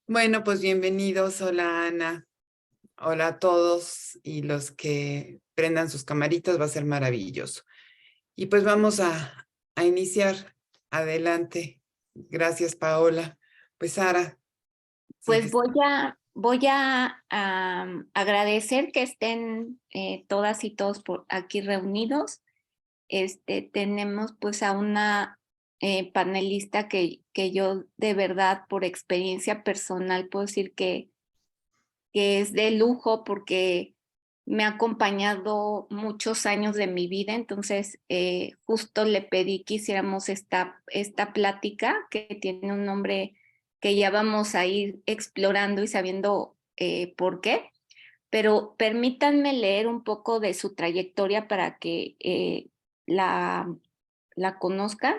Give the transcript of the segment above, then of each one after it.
Bueno, pues bienvenidos. Hola Ana, hola a todos y los que prendan sus camaritas va a ser maravilloso. Y pues vamos a iniciar. Adelante. Gracias, Paola. Pues Sara, si Pues des- voy a agradecer que estén todas y todos por aquí reunidos. Tenemos pues a una panelista que yo de verdad por experiencia personal puedo decir que es de lujo porque me ha acompañado muchos años de mi vida. Entonces justo le pedí que hiciéramos esta plática que tiene un nombre que ya vamos a ir explorando y sabiendo por qué, pero permítanme leer un poco de su trayectoria para que la, la conozcan.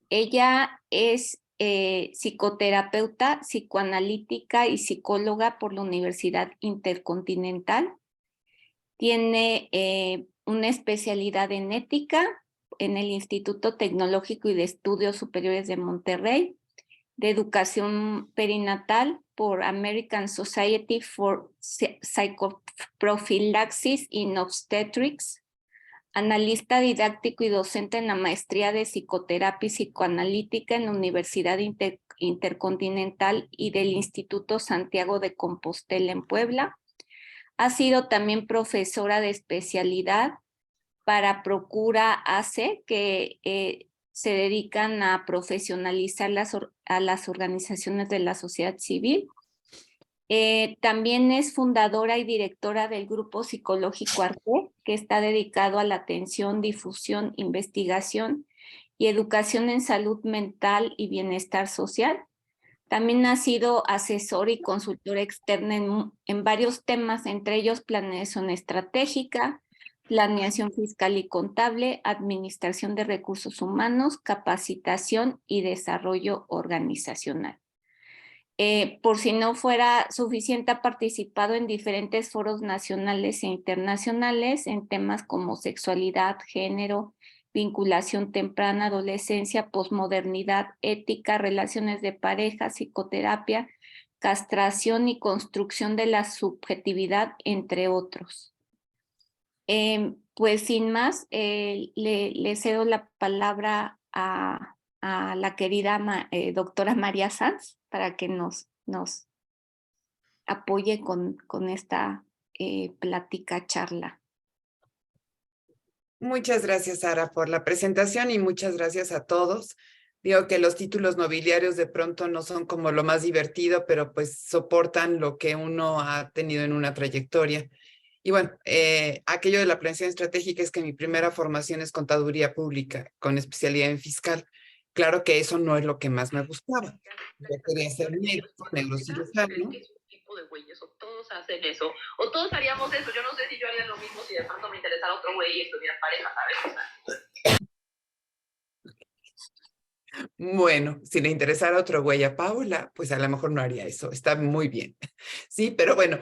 Ella es psicoterapeuta, psicoanalítica y psicóloga por la Universidad Intercontinental. Tiene una especialidad en ética en el Instituto Tecnológico y de Estudios Superiores de Monterrey, de educación perinatal por American Society for Psychoprophylaxis in Obstetrics, analista didáctico y docente en la maestría de psicoterapia y psicoanalítica en la Universidad Intercontinental y del Instituto Santiago de Compostela en Puebla. Ha sido también profesora de especialidad para Procura AC, que se dedican a profesionalizar a las organizaciones de la sociedad civil. También es fundadora y directora del Grupo Psicológico Arte, que está dedicado a la atención, difusión, investigación y educación en salud mental y bienestar social. También ha sido asesor y consultor externa en varios temas, entre ellos planeación estratégica, planeación fiscal y contable, administración de recursos humanos, capacitación y desarrollo organizacional. Por si no fuera suficiente, ha participado en diferentes foros nacionales e internacionales en temas como sexualidad, género, vinculación temprana, adolescencia, posmodernidad, ética, relaciones de pareja, psicoterapia, castración y construcción de la subjetividad, entre otros. Pues sin más, le cedo la palabra a la querida doctora María Sanz para que nos apoye con esta plática charla. Muchas gracias, Sara, por la presentación y muchas gracias a todos. Digo que los títulos nobiliarios de pronto no son como lo más divertido, pero pues soportan lo que uno ha tenido en una trayectoria. Y bueno, aquello de la planeación estratégica es que mi primera formación es contaduría pública, con especialidad en fiscal. Claro que eso no es lo que más me gustaba. Yo quería ser médico, neurocirujano. Tipo de güeyes, o todos hacen eso, o todos haríamos eso. Yo no sé si yo haría lo mismo si de pronto me interesara otro güey y estuviera en pareja, ¿sabes? O sea, Bueno, si le interesara otro güey a Paula, pues a lo mejor no haría eso. Está muy bien. Sí, pero bueno,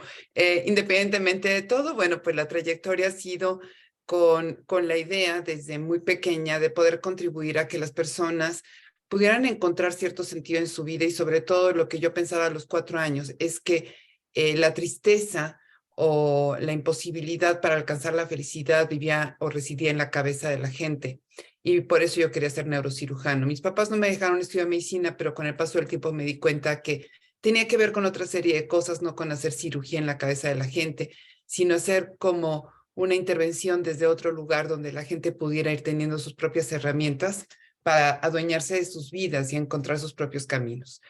independientemente de todo, bueno, pues la trayectoria ha sido con la idea desde muy pequeña de poder contribuir a que las personas pudieran encontrar cierto sentido en su vida y sobre todo lo que yo pensaba a los 4 años es que la tristeza o la imposibilidad para alcanzar la felicidad vivía o residía en la cabeza de la gente. Y por eso yo quería ser neurocirujano. Mis papás no me dejaron estudiar medicina, pero con el paso del tiempo me di cuenta que tenía que ver con otra serie de cosas, no con hacer cirugía en la cabeza de la gente, sino hacer como una intervención desde otro lugar donde la gente pudiera ir teniendo sus propias herramientas para adueñarse de sus vidas y encontrar sus propios caminos.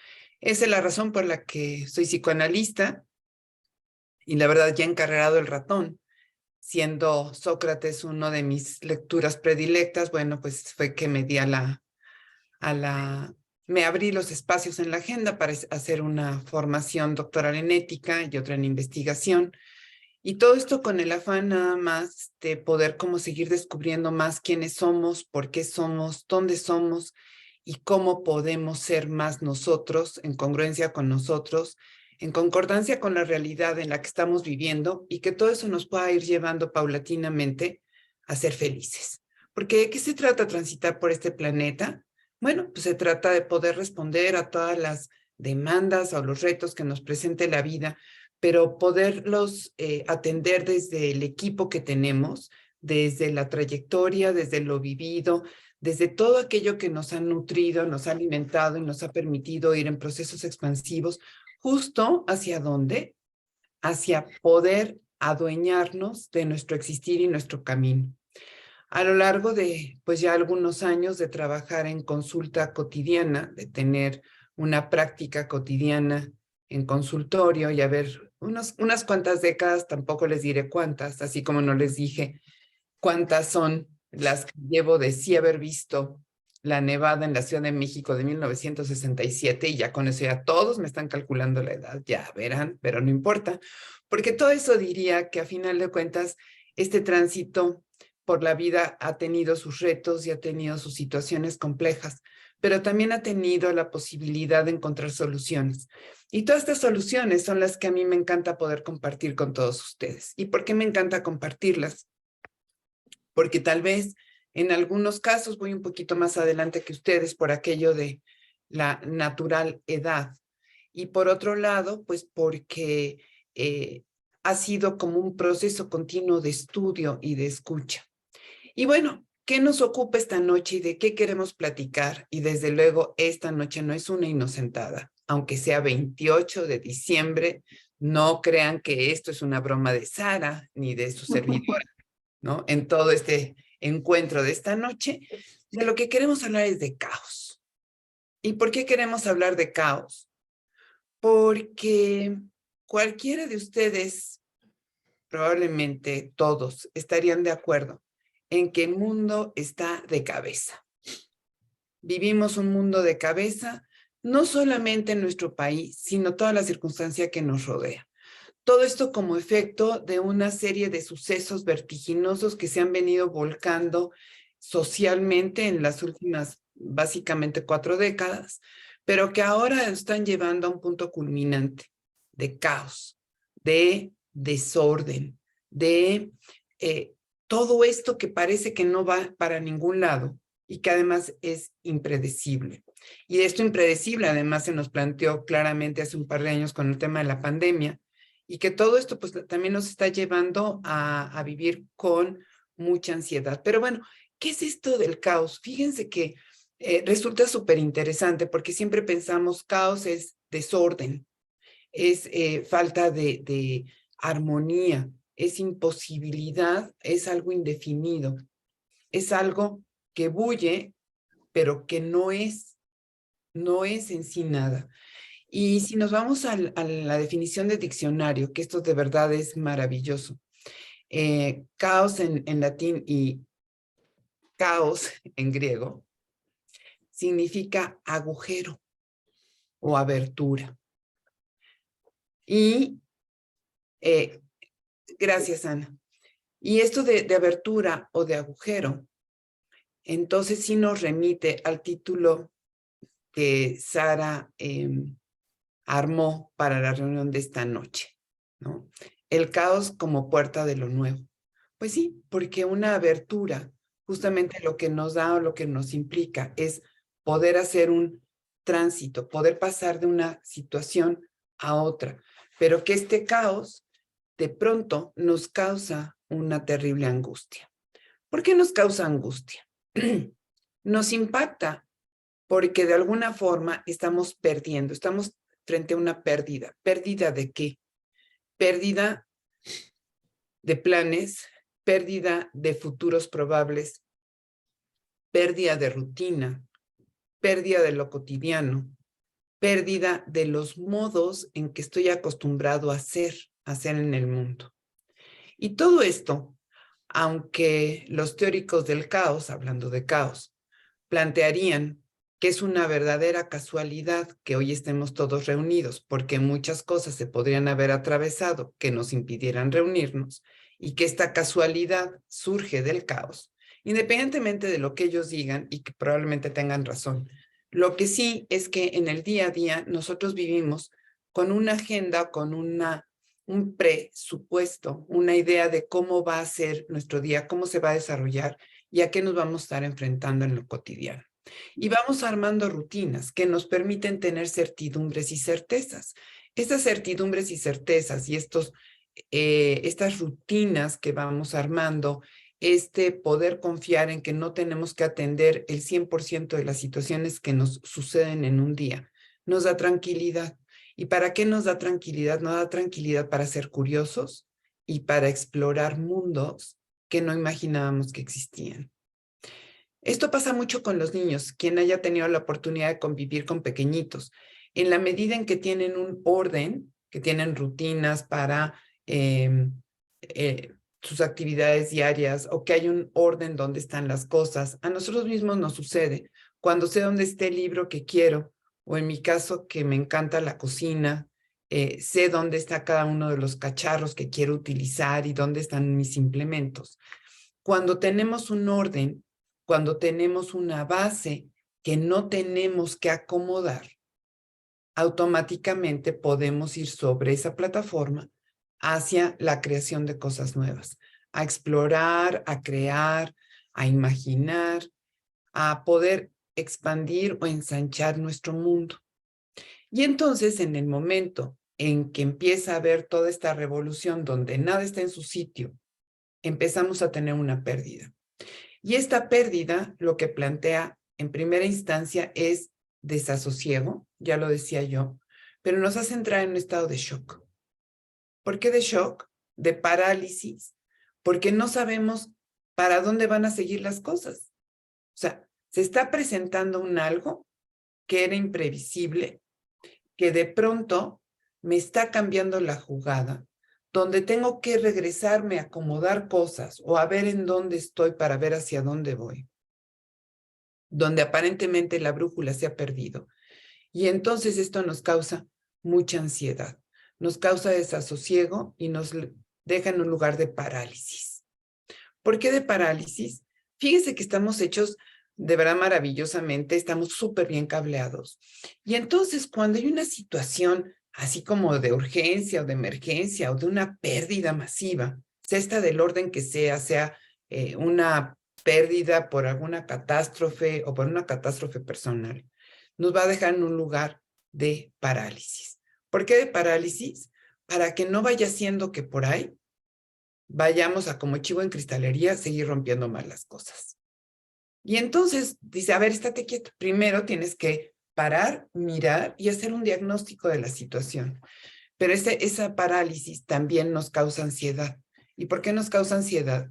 Esa es la razón por la que soy psicoanalista y la verdad ya he encarrerado el ratón, siendo Sócrates uno de mis lecturas predilectas. Bueno, pues fue que me di me abrí los espacios en la agenda para hacer una formación doctoral en ética y otra en investigación. Y todo esto con el afán nada más de poder como seguir descubriendo más quiénes somos, por qué somos, dónde somos y cómo podemos ser más nosotros, en congruencia con nosotros, en concordancia con la realidad en la que estamos viviendo y que todo eso nos pueda ir llevando paulatinamente a ser felices. Porque ¿de qué se trata transitar por este planeta? Bueno, pues se trata de poder responder a todas las demandas o los retos que nos presente la vida, pero poderlos atender desde el equipo que tenemos, desde la trayectoria, desde lo vivido, desde todo aquello que nos ha nutrido, nos ha alimentado y nos ha permitido ir en procesos expansivos, justo hacia dónde, hacia poder adueñarnos de nuestro existir y nuestro camino. A lo largo de, pues ya algunos años de trabajar en consulta cotidiana, de tener una práctica cotidiana en consultorio y haber unas cuantas décadas, tampoco les diré cuántas, así como no les dije cuántas son las que llevo de sí haber visto la nevada en la Ciudad de México de 1967 y ya con eso ya todos me están calculando la edad, ya verán, pero no importa, porque todo eso diría que a final de cuentas este tránsito por la vida ha tenido sus retos y ha tenido sus situaciones complejas, pero también ha tenido la posibilidad de encontrar soluciones. Y todas estas soluciones son las que a mí me encanta poder compartir con todos ustedes. ¿Y por qué me encanta compartirlas? Porque tal vez en algunos casos voy un poquito más adelante que ustedes por aquello de la natural edad. Y por otro lado, pues porque ha sido como un proceso continuo de estudio y de escucha. Y bueno, ¿qué nos ocupa esta noche y de qué queremos platicar? Y desde luego, esta noche no es una inocentada, aunque sea 28 de diciembre, no crean que esto es una broma de Sara ni de su servidora, ¿no? En todo este encuentro de esta noche, de lo que queremos hablar es de caos. ¿Y por qué queremos hablar de caos? Porque cualquiera de ustedes, probablemente todos, estarían de acuerdo en que el mundo está de cabeza. Vivimos un mundo de cabeza, no solamente en nuestro país, sino toda la circunstancia que nos rodea. Todo esto como efecto de una serie de sucesos vertiginosos que se han venido volcando socialmente en las últimas, básicamente 4 décadas, pero que ahora están llevando a un punto culminante de caos, de desorden, de todo esto que parece que no va para ningún lado y que además es impredecible. Y esto impredecible además se nos planteó claramente hace un par de años con el tema de la pandemia y que todo esto pues también nos está llevando a vivir con mucha ansiedad. Pero bueno, ¿qué es esto del caos? Fíjense que resulta súper interesante porque siempre pensamos caos es desorden, es falta de armonía, es imposibilidad, es algo indefinido, es algo que bulle, pero que no es en sí nada. Y si nos vamos a la definición de diccionario, que esto de verdad es maravilloso, caos en latín y caos en griego, significa agujero o abertura. Y gracias, Ana. Y esto de abertura o de agujero, entonces sí nos remite al título que Sara armó para la reunión de esta noche, ¿no? El caos como puerta de lo nuevo. Pues sí, porque una abertura, justamente lo que nos da o lo que nos implica es poder hacer un tránsito, poder pasar de una situación a otra, pero que este caos de pronto nos causa una terrible angustia. ¿Por qué nos causa angustia? Nos impacta porque de alguna forma estamos perdiendo, estamos frente a una pérdida. ¿Pérdida de qué? Pérdida de planes, pérdida de futuros probables, pérdida de rutina, pérdida de lo cotidiano, pérdida de los modos en que estoy acostumbrado a hacer en el mundo. Y todo esto, aunque los teóricos del caos, hablando de caos, plantearían que es una verdadera casualidad que hoy estemos todos reunidos, porque muchas cosas se podrían haber atravesado que nos impidieran reunirnos y que esta casualidad surge del caos, independientemente de lo que ellos digan y que probablemente tengan razón. Lo que sí es que en el día a día nosotros vivimos con una agenda, con un presupuesto, una idea de cómo va a ser nuestro día, cómo se va a desarrollar y a qué nos vamos a estar enfrentando en lo cotidiano. Y vamos armando rutinas que nos permiten tener certidumbres y certezas. Estas certidumbres y certezas y estas rutinas que vamos armando, poder confiar en que no tenemos que atender el 100% de las situaciones que nos suceden en un día, nos da tranquilidad. ¿Y para qué nos da tranquilidad? Nos da tranquilidad para ser curiosos y para explorar mundos que no imaginábamos que existían. Esto pasa mucho con los niños, quien haya tenido la oportunidad de convivir con pequeñitos. En la medida en que tienen un orden, que tienen rutinas para sus actividades diarias o que hay un orden donde están las cosas, a nosotros mismos nos sucede. Cuando sé dónde está el libro que quiero, o en mi caso que me encanta la cocina, sé dónde está cada uno de los cacharros que quiero utilizar y dónde están mis implementos. Cuando tenemos un orden, cuando tenemos una base que no tenemos que acomodar, automáticamente podemos ir sobre esa plataforma hacia la creación de cosas nuevas, a explorar, a crear, a imaginar, a poder expandir o ensanchar nuestro mundo. Y entonces, en el momento en que empieza a haber toda esta revolución donde nada está en su sitio, empezamos a tener una pérdida. Y esta pérdida lo que plantea en primera instancia es desasosiego, ya lo decía yo, pero nos hace entrar en un estado de shock. ¿Por qué de shock? De parálisis, porque no sabemos para dónde van a seguir las cosas. O sea, se está presentando un algo que era imprevisible, que de pronto me está cambiando la jugada, donde tengo que regresarme a acomodar cosas o a ver en dónde estoy para ver hacia dónde voy, donde aparentemente la brújula se ha perdido. Y entonces esto nos causa mucha ansiedad, nos causa desasosiego y nos deja en un lugar de parálisis. ¿Por qué de parálisis? Fíjense que estamos hechos de verdad maravillosamente, estamos súper bien cableados. Y entonces cuando hay una situación así como de urgencia o de emergencia o de una pérdida masiva, sea esta del orden que sea una pérdida por alguna catástrofe o por una catástrofe personal, nos va a dejar en un lugar de parálisis. ¿Por qué de parálisis? Para que no vaya siendo que por ahí vayamos a, como chivo en cristalería, seguir rompiendo mal las cosas. Y entonces dice, a ver, estate quieto. Primero tienes que parar, mirar y hacer un diagnóstico de la situación. Pero esa parálisis también nos causa ansiedad. ¿Y por qué nos causa ansiedad?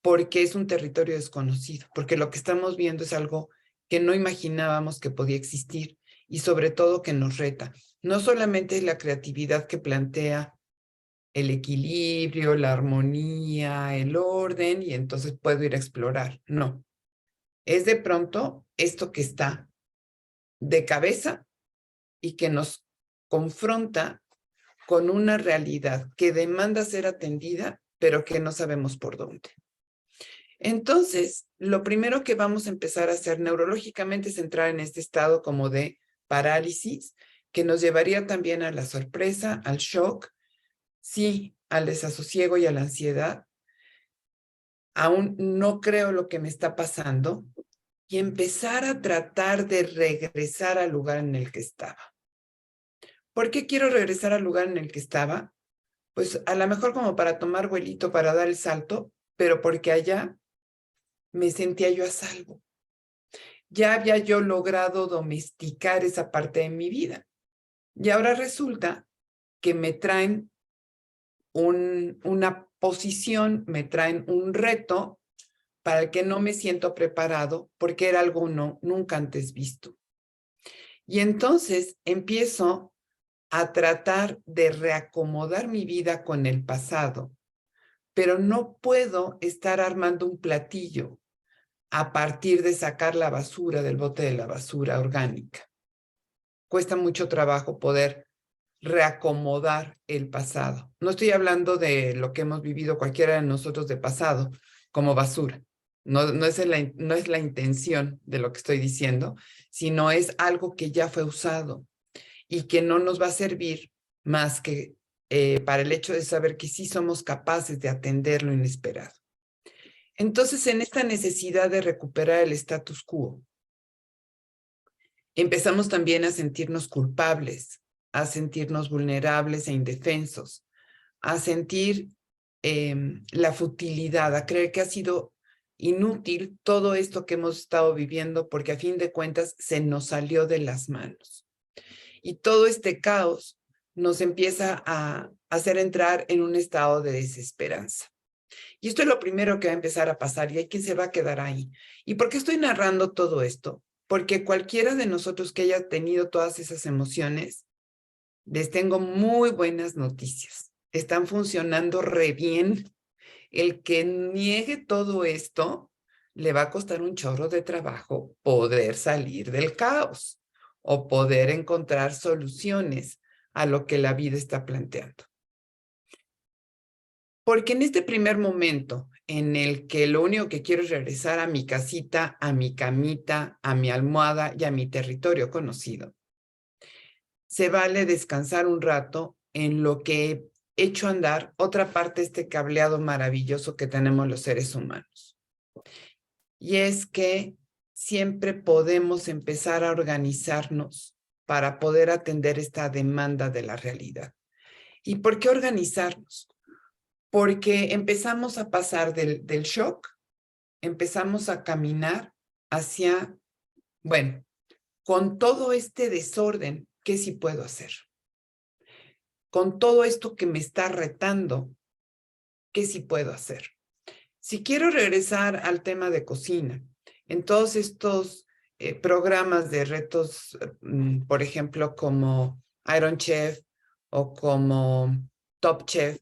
Porque es un territorio desconocido, porque lo que estamos viendo es algo que no imaginábamos que podía existir y sobre todo que nos reta. No solamente es la creatividad que plantea el equilibrio, la armonía, el orden, y entonces puedo ir a explorar. No, es de pronto esto que está de cabeza y que nos confronta con una realidad que demanda ser atendida, pero que no sabemos por dónde. Entonces, lo primero que vamos a empezar a hacer neurológicamente es entrar en este estado como de parálisis, que nos llevaría también a la sorpresa, al shock, sí, al desasosiego y a la ansiedad. Aún no creo lo que me está pasando y empezar a tratar de regresar al lugar en el que estaba. ¿Por qué quiero regresar al lugar en el que estaba? Pues a lo mejor como para tomar vuelito, para dar el salto, pero porque allá me sentía yo a salvo. Ya había yo logrado domesticar esa parte de mi vida. Y ahora resulta que me traen una posición, me traen un reto para el que no me siento preparado porque era algo nunca antes visto. Y entonces empiezo a tratar de reacomodar mi vida con el pasado, pero no puedo estar armando un platillo a partir de sacar la basura del bote de la basura orgánica. Cuesta mucho trabajo poder reacomodar el pasado. No estoy hablando de lo que hemos vivido cualquiera de nosotros de pasado como basura. No es la intención de lo que estoy diciendo, sino es algo que ya fue usado y que no nos va a servir más que para el hecho de saber que sí somos capaces de atender lo inesperado. Entonces, en esta necesidad de recuperar el status quo, Empezamos también a sentirnos culpables, a sentirnos vulnerables e indefensos, a sentir la futilidad, a creer que ha sido inútil todo esto que hemos estado viviendo porque a fin de cuentas se nos salió de las manos. Y todo este caos nos empieza a hacer entrar en un estado de desesperanza. Y esto es lo primero que va a empezar a pasar y hay quien se va a quedar ahí. ¿Y por qué estoy narrando todo esto? Porque cualquiera de nosotros que haya tenido todas esas emociones, les tengo muy buenas noticias. Están funcionando re bien. El que niegue todo esto, le va a costar un chorro de trabajo poder salir del caos o poder encontrar soluciones a lo que la vida está planteando. Porque en este primer momento en el que lo único que quiero es regresar a mi casita, a mi camita, a mi almohada y a mi territorio conocido, se vale descansar un rato en lo que he hecho andar otra parte de este cableado maravilloso que tenemos los seres humanos. Y es que siempre podemos empezar a organizarnos para poder atender esta demanda de la realidad. ¿Y por qué organizarnos? Porque empezamos a pasar del shock, empezamos a caminar hacia, bueno, con todo este desorden, ¿qué sí puedo hacer? Con todo esto que me está retando, ¿qué sí puedo hacer? Si quiero regresar al tema de cocina, en todos estos programas de retos, por ejemplo, como Iron Chef o como Top Chef,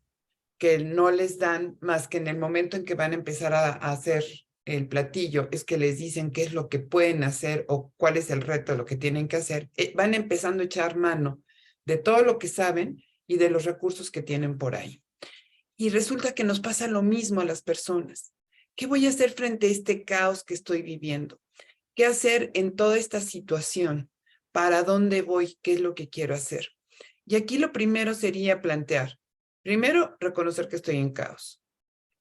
que no les dan más que en el momento en que van a empezar a hacer el platillo, es que les dicen qué es lo que pueden hacer o cuál es el reto, lo que tienen que hacer. Van empezando a echar mano de todo lo que saben y de los recursos que tienen por ahí. Y resulta que nos pasa lo mismo a las personas. ¿Qué voy a hacer frente a este caos que estoy viviendo? ¿Qué hacer en toda esta situación? ¿Para dónde voy? ¿Qué es lo que quiero hacer? Y aquí lo primero sería plantear, primero, reconocer que estoy en caos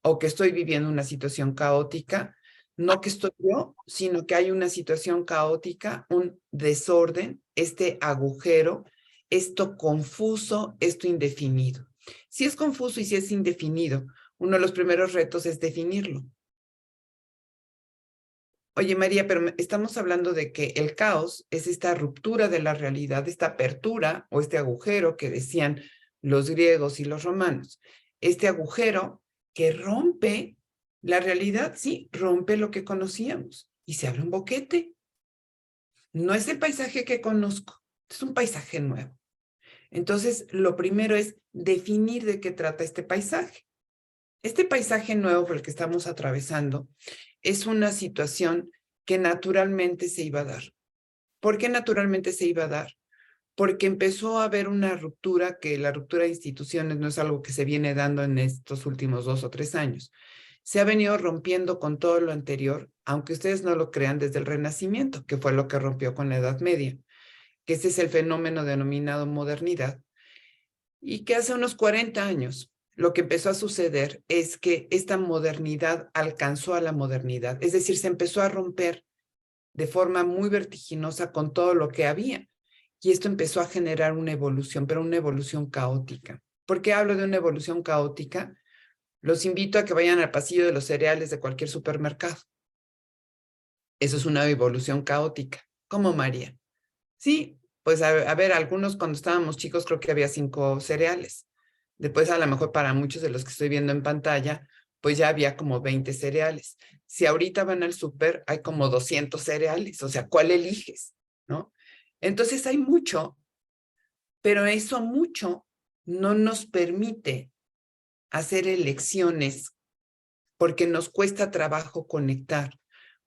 o que estoy viviendo una situación caótica, no que estoy yo, sino que hay una situación caótica, un desorden, este agujero, esto confuso, esto indefinido. Si es confuso y si es indefinido, uno de los primeros retos es definirlo. Oye, María, pero estamos hablando de que el caos es esta ruptura de la realidad, esta apertura o este agujero que decían los griegos y los romanos. Este agujero que rompe la realidad, sí, rompe lo que conocíamos y se abre un boquete. No es el paisaje que conozco, es un paisaje nuevo. Entonces, lo primero es definir de qué trata este paisaje. Este paisaje nuevo por el que estamos atravesando es una situación que naturalmente se iba a dar. ¿Por qué naturalmente se iba a dar? Porque empezó a haber una ruptura, que la ruptura de instituciones no es algo que se viene dando en estos últimos 2 o 3 años. Se ha venido rompiendo con todo lo anterior, aunque ustedes no lo crean, desde el Renacimiento, que fue lo que rompió con la Edad Media, que ese es el fenómeno denominado modernidad, y que hace unos 40 años lo que empezó a suceder es que esta modernidad alcanzó a la modernidad, es decir, se empezó a romper de forma muy vertiginosa con todo lo que había. Y esto empezó a generar una evolución, pero una evolución caótica. ¿Por qué hablo de una evolución caótica? Los invito a que vayan al pasillo de los cereales de cualquier supermercado. Eso es una evolución caótica. ¿Cómo, María? Sí, pues a ver, algunos cuando estábamos chicos creo que había 5 cereales. Después a lo mejor para muchos de los que estoy viendo en pantalla, pues ya había como 20 cereales. Si ahorita van al súper, hay como 200 cereales. O sea, ¿cuál eliges? ¿No? Entonces hay mucho, pero eso mucho no nos permite hacer elecciones porque nos cuesta trabajo conectar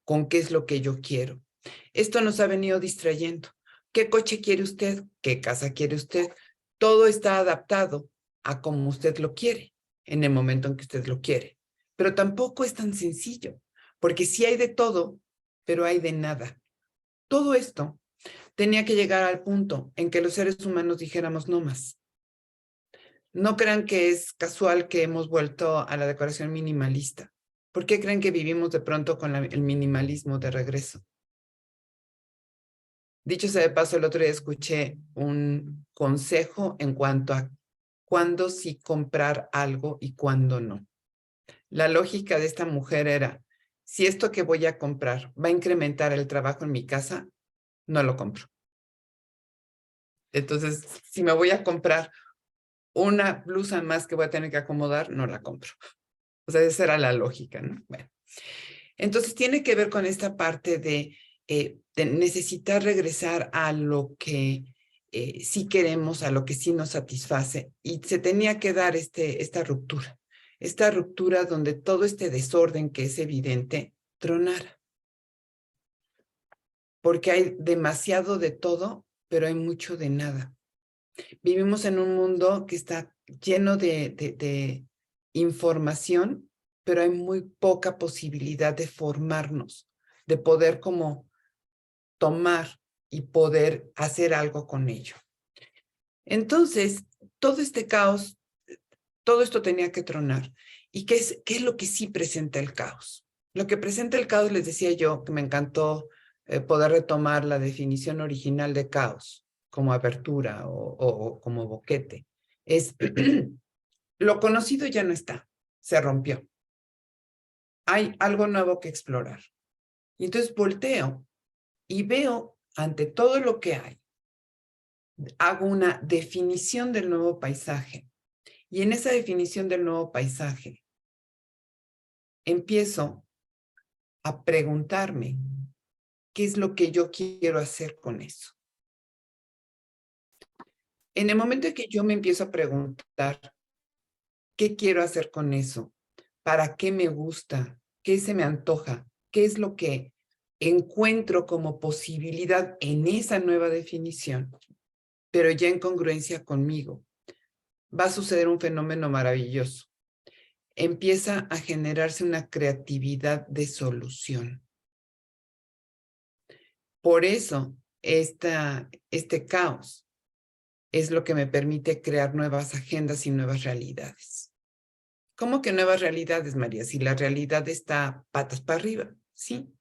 con qué es lo que yo quiero. Esto nos ha venido distrayendo. ¿Qué coche quiere usted? ¿Qué casa quiere usted? Todo está adaptado a como usted lo quiere, en el momento en que usted lo quiere. Pero tampoco es tan sencillo, porque sí hay de todo, pero hay de nada. Todo esto tenía que llegar al punto en que los seres humanos dijéramos no más. No crean que es casual que hemos vuelto a la decoración minimalista. ¿Por qué creen que vivimos de pronto con el minimalismo de regreso? Dicho sea de paso, el otro día escuché un consejo en cuanto a cuándo sí comprar algo y cuándo no. La lógica de esta mujer era, si esto que voy a comprar va a incrementar el trabajo en mi casa, no lo compro. Entonces, si me voy a comprar una blusa más que voy a tener que acomodar, no la compro. O sea, esa era la lógica, ¿no? Bueno, entonces tiene que ver con esta parte de necesitar regresar a lo que sí queremos, a lo que sí nos satisface. Y se tenía que dar esta ruptura donde todo este desorden que es evidente tronara. Porque hay demasiado de todo, pero hay mucho de nada. Vivimos en un mundo que está lleno de información, pero hay muy poca posibilidad de formarnos, de poder como tomar y poder hacer algo con ello. Entonces, todo este caos, todo esto tenía que tronar. ¿Y qué es lo que sí presenta el caos? Lo que presenta el caos, les decía yo, que me encantó poder retomar la definición original de caos como apertura o como boquete, es lo conocido ya no está, se rompió. Hay algo nuevo que explorar. Y entonces volteo y veo ante todo lo que hay, hago una definición del nuevo paisaje. Y en esa definición del nuevo paisaje, empiezo a preguntarme qué es lo que yo quiero hacer con eso. En el momento en que yo me empiezo a preguntar qué quiero hacer con eso, para qué me gusta, qué se me antoja, qué es lo que encuentro como posibilidad en esa nueva definición, pero ya en congruencia conmigo, va a suceder un fenómeno maravilloso. Empieza a generarse una creatividad de solución. Por eso, este caos es lo que me permite crear nuevas agendas y nuevas realidades. ¿Cómo que nuevas realidades, María? Si la realidad está patas para arriba, ¿sí?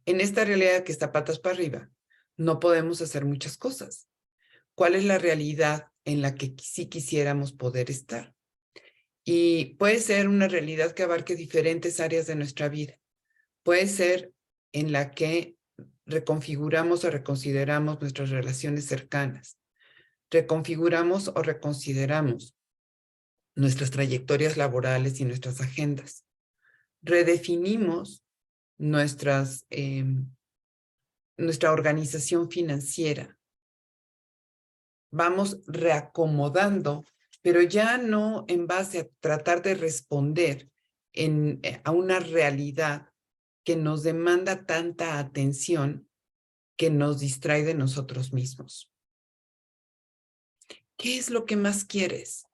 En esta realidad que está patas para arriba, no podemos hacer muchas cosas. ¿Cuál es la realidad en la que sí quisiéramos poder estar? Y puede ser una realidad que abarque diferentes áreas de nuestra vida. Puede ser en la que reconfiguramos o reconsideramos nuestras relaciones cercanas. Reconfiguramos o reconsideramos nuestras trayectorias laborales y nuestras agendas. Redefinimos nuestra organización financiera. Vamos reacomodando, pero ya no en base a tratar de responder a una realidad que nos demanda tanta atención que nos distrae de nosotros mismos. ¿Qué es lo que más quieres?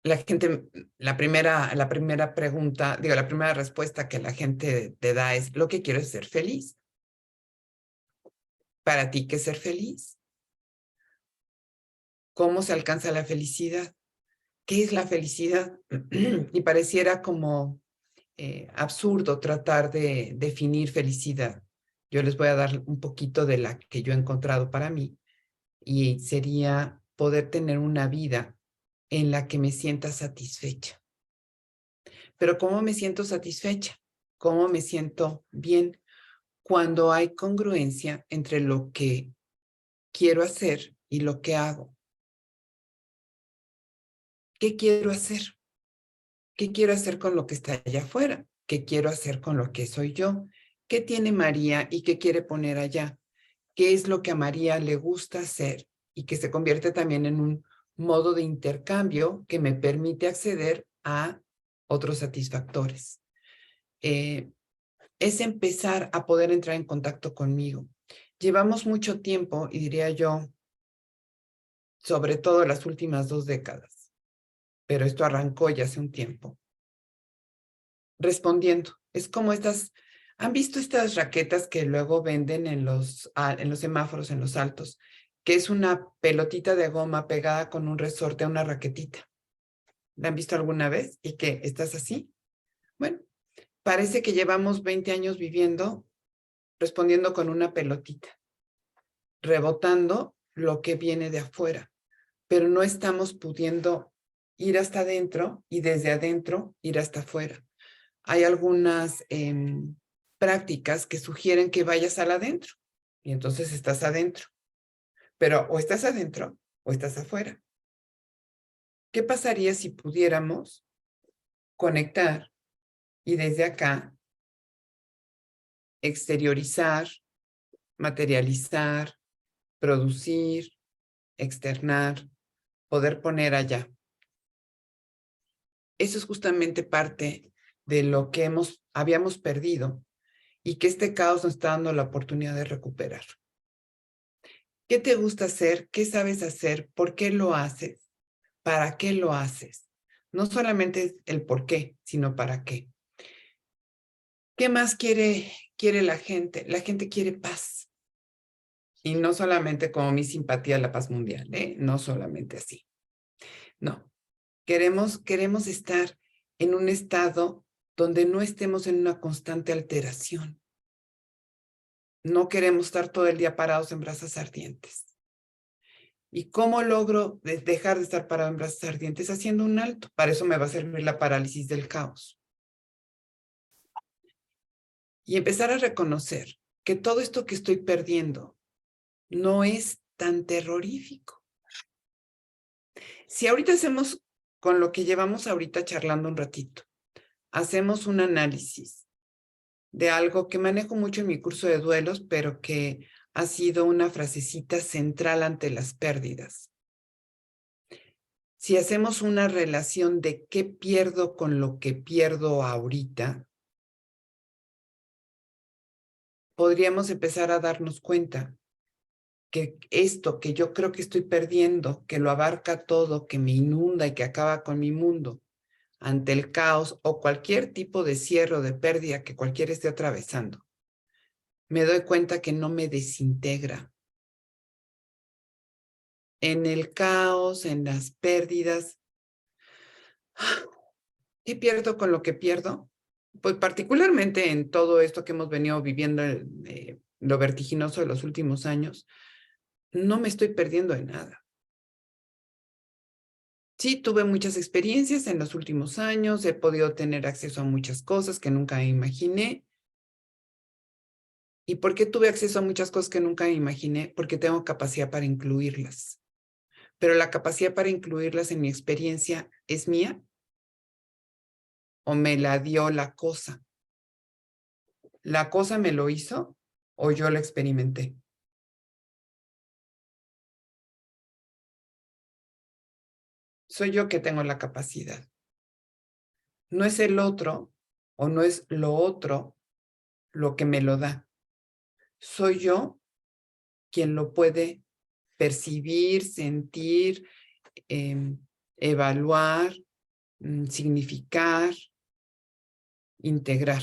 La primera pregunta, la primera respuesta que la gente te da es, lo que quiero es ser feliz. ¿Para ti qué es ser feliz? ¿Cómo se alcanza la felicidad? ¿Qué es la felicidad? Y pareciera como absurdo tratar de definir felicidad. Yo les voy a dar un poquito de la que yo he encontrado para mí y sería poder tener una vida en la que me sienta satisfecha. Pero ¿cómo me siento satisfecha? ¿Cómo me siento bien? Cuando hay congruencia entre lo que quiero hacer y lo que hago. ¿Qué quiero hacer? ¿Qué quiero hacer con lo que está allá afuera? ¿Qué quiero hacer con lo que soy yo? ¿Qué tiene María y qué quiere poner allá? ¿Qué es lo que a María le gusta hacer? Y que se convierte también en un modo de intercambio que me permite acceder a otros satisfactores. Es empezar a poder entrar en contacto conmigo. Llevamos mucho tiempo, y diría yo, sobre todo las últimas 2 décadas, pero esto arrancó ya hace un tiempo, respondiendo. Es como ¿han visto estas raquetas que luego venden en los semáforos, en los altos? Que es una pelotita de goma pegada con un resorte a una raquetita. ¿La han visto alguna vez? ¿Y qué? ¿Estás así? Bueno, parece que llevamos 20 años viviendo respondiendo con una pelotita, rebotando lo que viene de afuera, pero no estamos pudiendo ir hasta adentro y desde adentro ir hasta afuera. Hay algunas prácticas que sugieren que vayas al adentro y entonces estás adentro, pero o estás adentro o estás afuera. ¿Qué pasaría si pudiéramos conectar y desde acá exteriorizar, materializar, producir, externar, poder poner allá? Eso es justamente parte de lo que habíamos perdido y que este caos nos está dando la oportunidad de recuperar. ¿Qué te gusta hacer? ¿Qué sabes hacer? ¿Por qué lo haces? ¿Para qué lo haces? No solamente es el por qué, sino para qué. ¿Qué más quiere la gente? La gente quiere paz. Y no solamente como mi simpatía a la paz mundial, ¿eh? No solamente así. No. Queremos estar en un estado donde no estemos en una constante alteración. No queremos estar todo el día parados en brasas ardientes. ¿Y cómo logro dejar de estar parado en brasas ardientes? Haciendo un alto. Para eso me va a servir la parálisis del caos. Y empezar a reconocer que todo esto que estoy perdiendo no es tan terrorífico. Si ahorita hacemos, con lo que llevamos ahorita charlando un ratito, hacemos un análisis de algo que manejo mucho en mi curso de duelos, pero que ha sido una frasecita central ante las pérdidas. Si hacemos una relación de qué pierdo con lo que pierdo ahorita, podríamos empezar a darnos cuenta que esto que yo creo que estoy perdiendo, que lo abarca todo, que me inunda y que acaba con mi mundo, ante el caos o cualquier tipo de cierre o de pérdida que cualquiera esté atravesando, me doy cuenta que no me desintegra. En el caos, en las pérdidas, ¿qué pierdo con lo que pierdo? Pues particularmente en todo esto que hemos venido viviendo, lo vertiginoso de los últimos años, no me estoy perdiendo de nada. Sí, tuve muchas experiencias en los últimos años, he podido tener acceso a muchas cosas que nunca imaginé. ¿Y por qué tuve acceso a muchas cosas que nunca imaginé? Porque tengo capacidad para incluirlas. Pero la capacidad para incluirlas en mi experiencia es mía o me la dio la cosa. ¿La cosa me lo hizo o yo lo experimenté? Soy yo que tengo la capacidad. No es el otro o no es lo otro lo que me lo da. Soy yo quien lo puede percibir, sentir, evaluar, significar, integrar.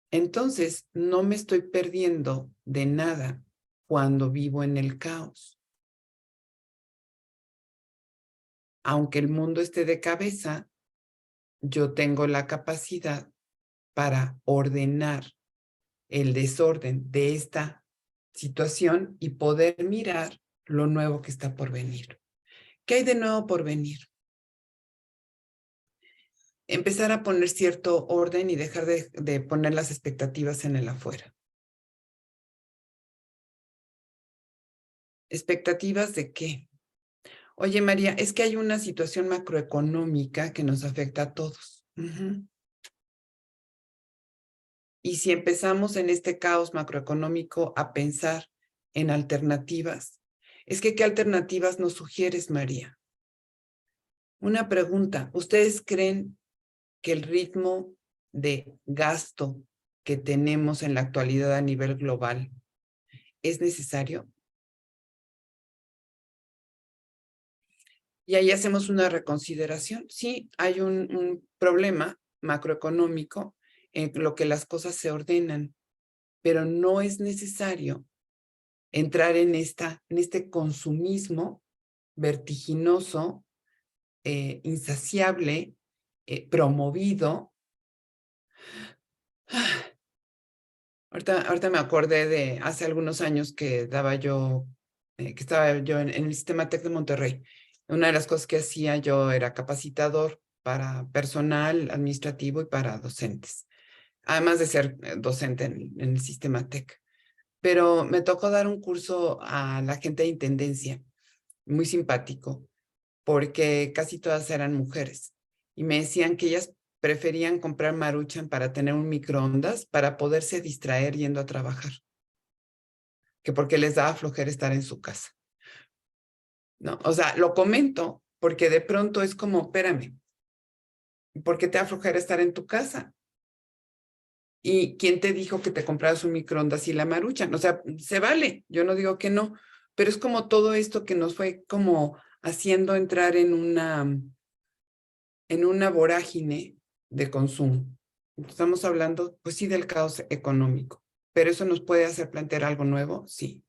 Entonces, no me estoy perdiendo de nada cuando vivo en el caos. Aunque el mundo esté de cabeza, yo tengo la capacidad para ordenar el desorden de esta situación y poder mirar lo nuevo que está por venir. ¿Qué hay de nuevo por venir? Empezar a poner cierto orden y dejar de poner las expectativas en el afuera. ¿Expectativas de qué? Oye, María, es que hay una situación macroeconómica que nos afecta a todos. Y si empezamos en este caos macroeconómico a pensar en alternativas, es que ¿qué alternativas nos sugieres, María? Una pregunta, ¿ustedes creen que el ritmo de gasto que tenemos en la actualidad a nivel global es necesario? Y ahí hacemos una reconsideración. Sí, hay un problema macroeconómico en lo que las cosas se ordenan, pero no es necesario entrar en este consumismo vertiginoso, insaciable, promovido. Ahorita me acordé de hace algunos años que daba yo, que estaba yo en el Sistema TEC de Monterrey. Una de las cosas que hacía yo era capacitador para personal administrativo y para docentes, además de ser docente en el Sistema TEC. Pero me tocó dar un curso a la gente de intendencia, muy simpático, porque casi todas eran mujeres. Y me decían que ellas preferían comprar Maruchan para tener un microondas para poderse distraer yendo a trabajar, que porque les daba flojera estar en su casa. ¿No? O sea, lo comento porque de pronto es como, espérame, ¿por qué te da flojera estar en tu casa? ¿Y quién te dijo que te compraras un microondas y la Maruchan? O sea, se vale, yo no digo que no, pero es como todo esto que nos fue como haciendo entrar en una vorágine de consumo. Estamos hablando, pues sí, del caos económico, pero eso nos puede hacer plantear algo nuevo, sí.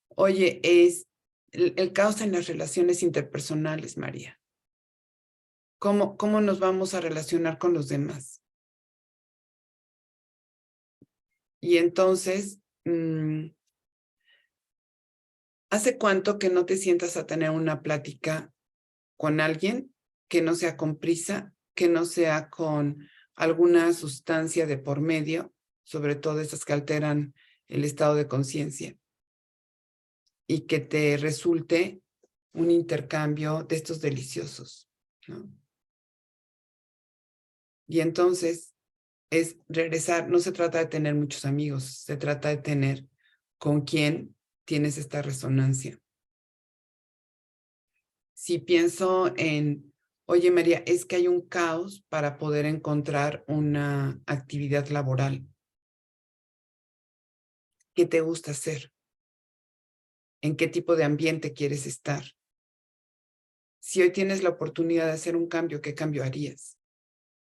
Oye, es el caos en las relaciones interpersonales, María. ¿Cómo nos vamos a relacionar con los demás? Y entonces, ¿hace cuánto que no te sientas a tener una plática con alguien que no sea con prisa, que no sea con alguna sustancia de por medio, sobre todo esas que alteran el estado de conciencia, y que te resulte un intercambio de estos deliciosos, ¿no? Y entonces es regresar, no se trata de tener muchos amigos, se trata de tener con quién tienes esta resonancia. Si pienso en, oye María, es que hay un caos para poder encontrar una actividad laboral. ¿Qué te gusta hacer? ¿En qué tipo de ambiente quieres estar? Si hoy tienes la oportunidad de hacer un cambio, ¿qué cambio harías?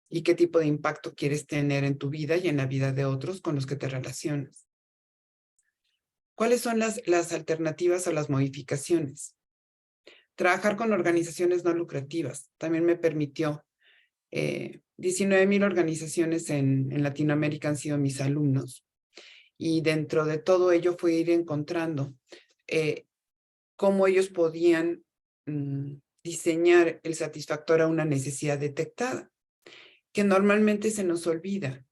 ¿Y qué tipo de impacto quieres tener en tu vida y en la vida de otros con los que te relacionas? ¿Cuáles son las alternativas o las modificaciones? Trabajar con organizaciones no lucrativas también me permitió 19,000 organizaciones en Latinoamérica han sido mis alumnos. Y dentro de todo ello fue ir encontrando cómo ellos podían diseñar el satisfactor a una necesidad detectada, que normalmente se nos olvida,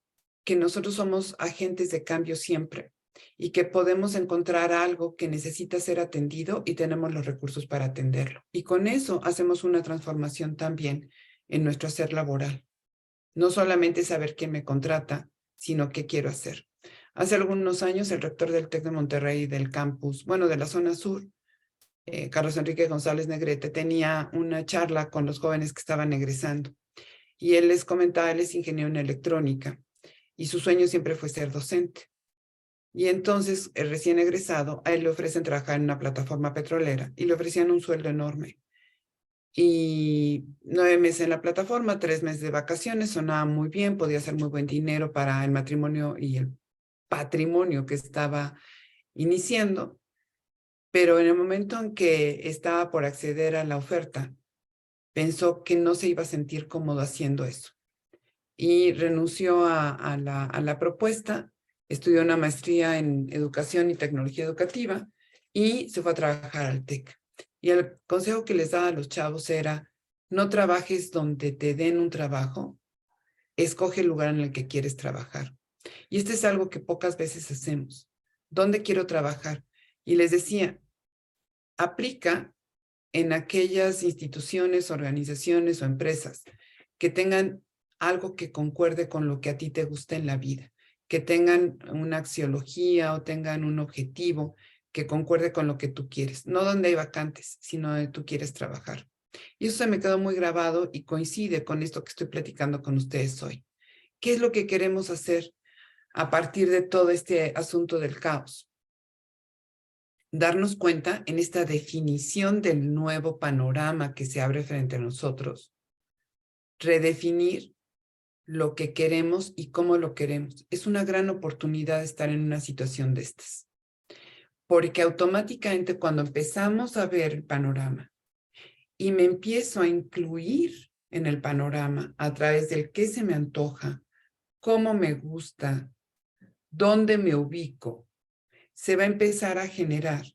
que nosotros somos agentes de cambio siempre y que podemos encontrar algo que necesita ser atendido y tenemos los recursos para atenderlo. Y con eso hacemos una transformación también en nuestro hacer laboral. No solamente saber quién me contrata, sino qué quiero hacer. Hace algunos años, el rector del TEC de Monterrey, del campus, bueno, de la zona sur, Carlos Enrique González Negrete, tenía una charla con los jóvenes que estaban egresando. Y él les comentaba, él es ingeniero en electrónica y su sueño siempre fue ser docente. Y entonces, el recién egresado, a él le ofrecen trabajar en una plataforma petrolera y le ofrecían un sueldo enorme. Y 9 meses en la plataforma, 3 meses de vacaciones, sonaba muy bien, podía hacer muy buen dinero para el matrimonio y el patrimonio que estaba iniciando, pero en el momento en que estaba por acceder a la oferta, pensó que no se iba a sentir cómodo haciendo eso y renunció a la propuesta, estudió una maestría en educación y tecnología educativa y se fue a trabajar al TEC. Y el consejo que les daba a los chavos era, no trabajes donde te den un trabajo, escoge el lugar en el que quieres trabajar. Y este es algo que pocas veces hacemos. ¿Dónde quiero trabajar? Y les decía, aplica en aquellas instituciones, organizaciones o empresas que tengan algo que concuerde con lo que a ti te gusta en la vida, que tengan una axiología o tengan un objetivo que concuerde con lo que tú quieres, no donde hay vacantes, sino donde tú quieres trabajar. Y eso se me quedó muy grabado y coincide con esto que estoy platicando con ustedes hoy. ¿Qué es lo que queremos hacer a partir de todo este asunto del caos? Darnos cuenta en esta definición del nuevo panorama que se abre frente a nosotros, redefinir lo que queremos y cómo lo queremos. Es una gran oportunidad de estar en una situación de estas, porque automáticamente cuando empezamos a ver el panorama y me empiezo a incluir en el panorama a través del qué se me antoja, cómo me gusta, dónde me ubico, se va a empezar a generar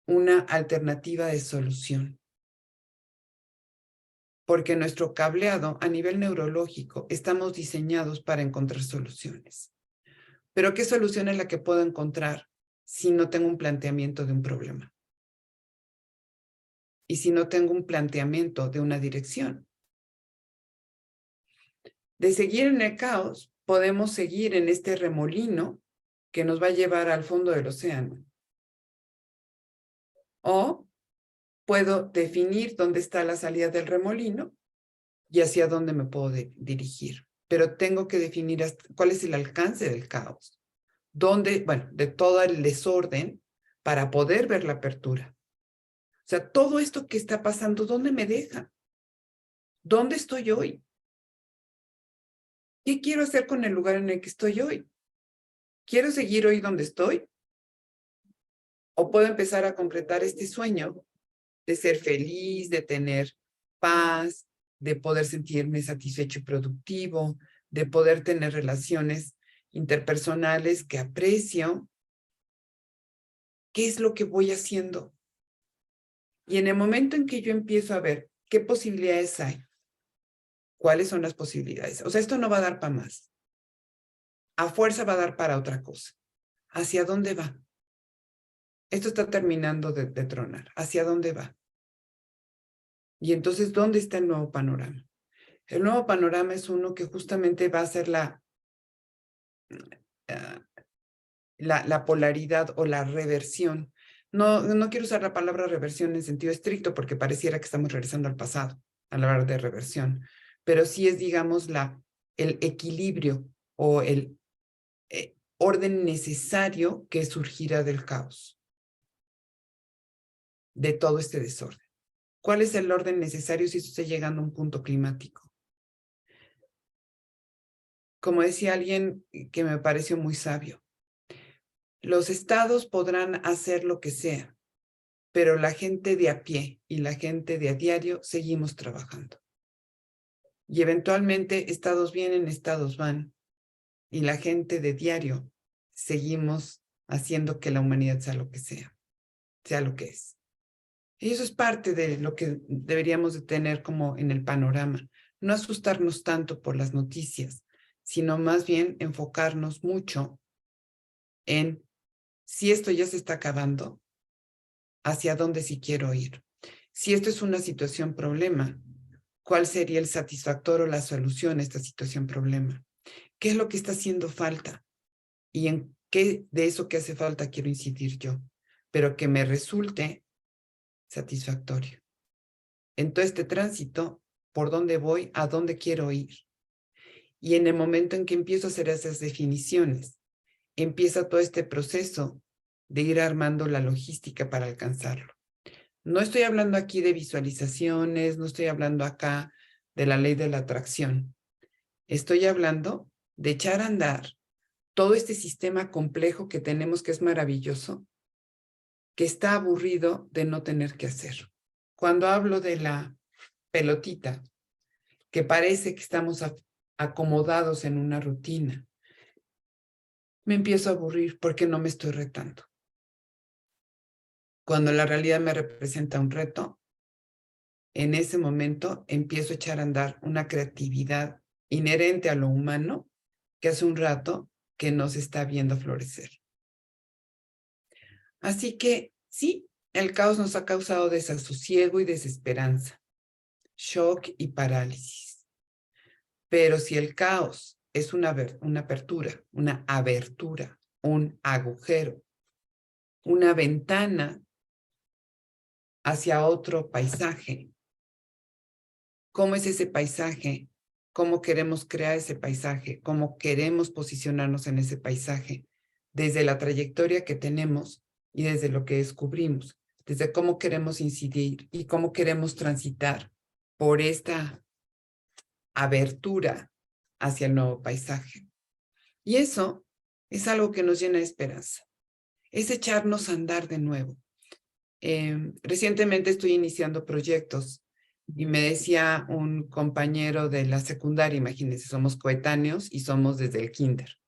una alternativa de solución. Porque nuestro cableado a nivel neurológico estamos diseñados para encontrar soluciones. Pero ¿qué solución es la que puedo encontrar si no tengo un planteamiento de un problema? Y si no tengo un planteamiento de una dirección. De seguir en el caos, podemos seguir en este remolino que nos va a llevar al fondo del océano. O puedo definir dónde está la salida del remolino y hacia dónde me puedo dirigir. Pero tengo que definir cuál es el alcance del caos. Dónde, bueno, de todo el desorden para poder ver la apertura. O sea, todo esto que está pasando, ¿dónde me deja? ¿Dónde estoy hoy? ¿Qué quiero hacer con el lugar en el que estoy hoy? ¿Quiero seguir hoy donde estoy? ¿O puedo empezar a concretar este sueño de ser feliz, de tener paz, de poder sentirme satisfecho y productivo, de poder tener relaciones interpersonales que aprecio? ¿Qué es lo que voy haciendo? Y en el momento en que yo empiezo a ver qué posibilidades hay, cuáles son las posibilidades. O sea, esto no va a dar para más. A fuerza va a dar para otra cosa. ¿Hacia dónde va? Esto está terminando de tronar. ¿Hacia dónde va? Y entonces, ¿dónde está el nuevo panorama? El nuevo panorama es uno que justamente va a ser la polaridad o la reversión. No quiero usar la palabra reversión en sentido estricto porque pareciera que estamos regresando al pasado al hablar de reversión, pero sí es, digamos, el equilibrio o el orden necesario que surgirá del caos, de todo este desorden. ¿Cuál es el orden necesario si esto está llegando a un punto climático? Como decía alguien que me pareció muy sabio, los estados podrán hacer lo que sea, pero la gente de a pie y la gente de a diario seguimos trabajando. Y eventualmente estados vienen, estados van, y la gente de diario seguimos haciendo que la humanidad sea lo que sea lo que es. Y eso es parte de lo que deberíamos de tener como en el panorama. No asustarnos tanto por las noticias, sino más bien enfocarnos mucho en si esto ya se está acabando, hacia dónde sí quiero ir. Si esto es una situación problema, ¿cuál sería el satisfactor o la solución a esta situación problema? ¿Qué es lo que está haciendo falta? ¿Y en qué de eso que hace falta quiero incidir yo? Pero que me resulte satisfactorio. En todo este tránsito, ¿por dónde voy? ¿A dónde quiero ir? Y en el momento en que empiezo a hacer esas definiciones, empieza todo este proceso de ir armando la logística para alcanzarlo. No estoy hablando aquí de visualizaciones, no estoy hablando acá de la ley de la atracción. Estoy hablando de echar a andar todo este sistema complejo que tenemos, que es maravilloso, que está aburrido de no tener que hacer. Cuando hablo de la pelotita, que parece que estamos acomodados en una rutina, me empiezo a aburrir porque no me estoy retando. Cuando la realidad me representa un reto, en ese momento empiezo a echar a andar una creatividad inherente a lo humano que hace un rato que no se está viendo florecer. Así que sí, el caos nos ha causado desasosiego y desesperanza, shock y parálisis. Pero si el caos es una apertura, una abertura, un agujero, una ventana hacia otro paisaje, ¿cómo es ese paisaje? ¿Cómo queremos crear ese paisaje? ¿Cómo queremos posicionarnos en ese paisaje? Desde la trayectoria que tenemos y desde lo que descubrimos, desde cómo queremos incidir y cómo queremos transitar por esta abertura hacia el nuevo paisaje. Y eso es algo que nos llena de esperanza, es echarnos a andar de nuevo. Recientemente estoy iniciando proyectos y me decía un compañero de la secundaria, imagínense, somos coetáneos y somos desde el kinder.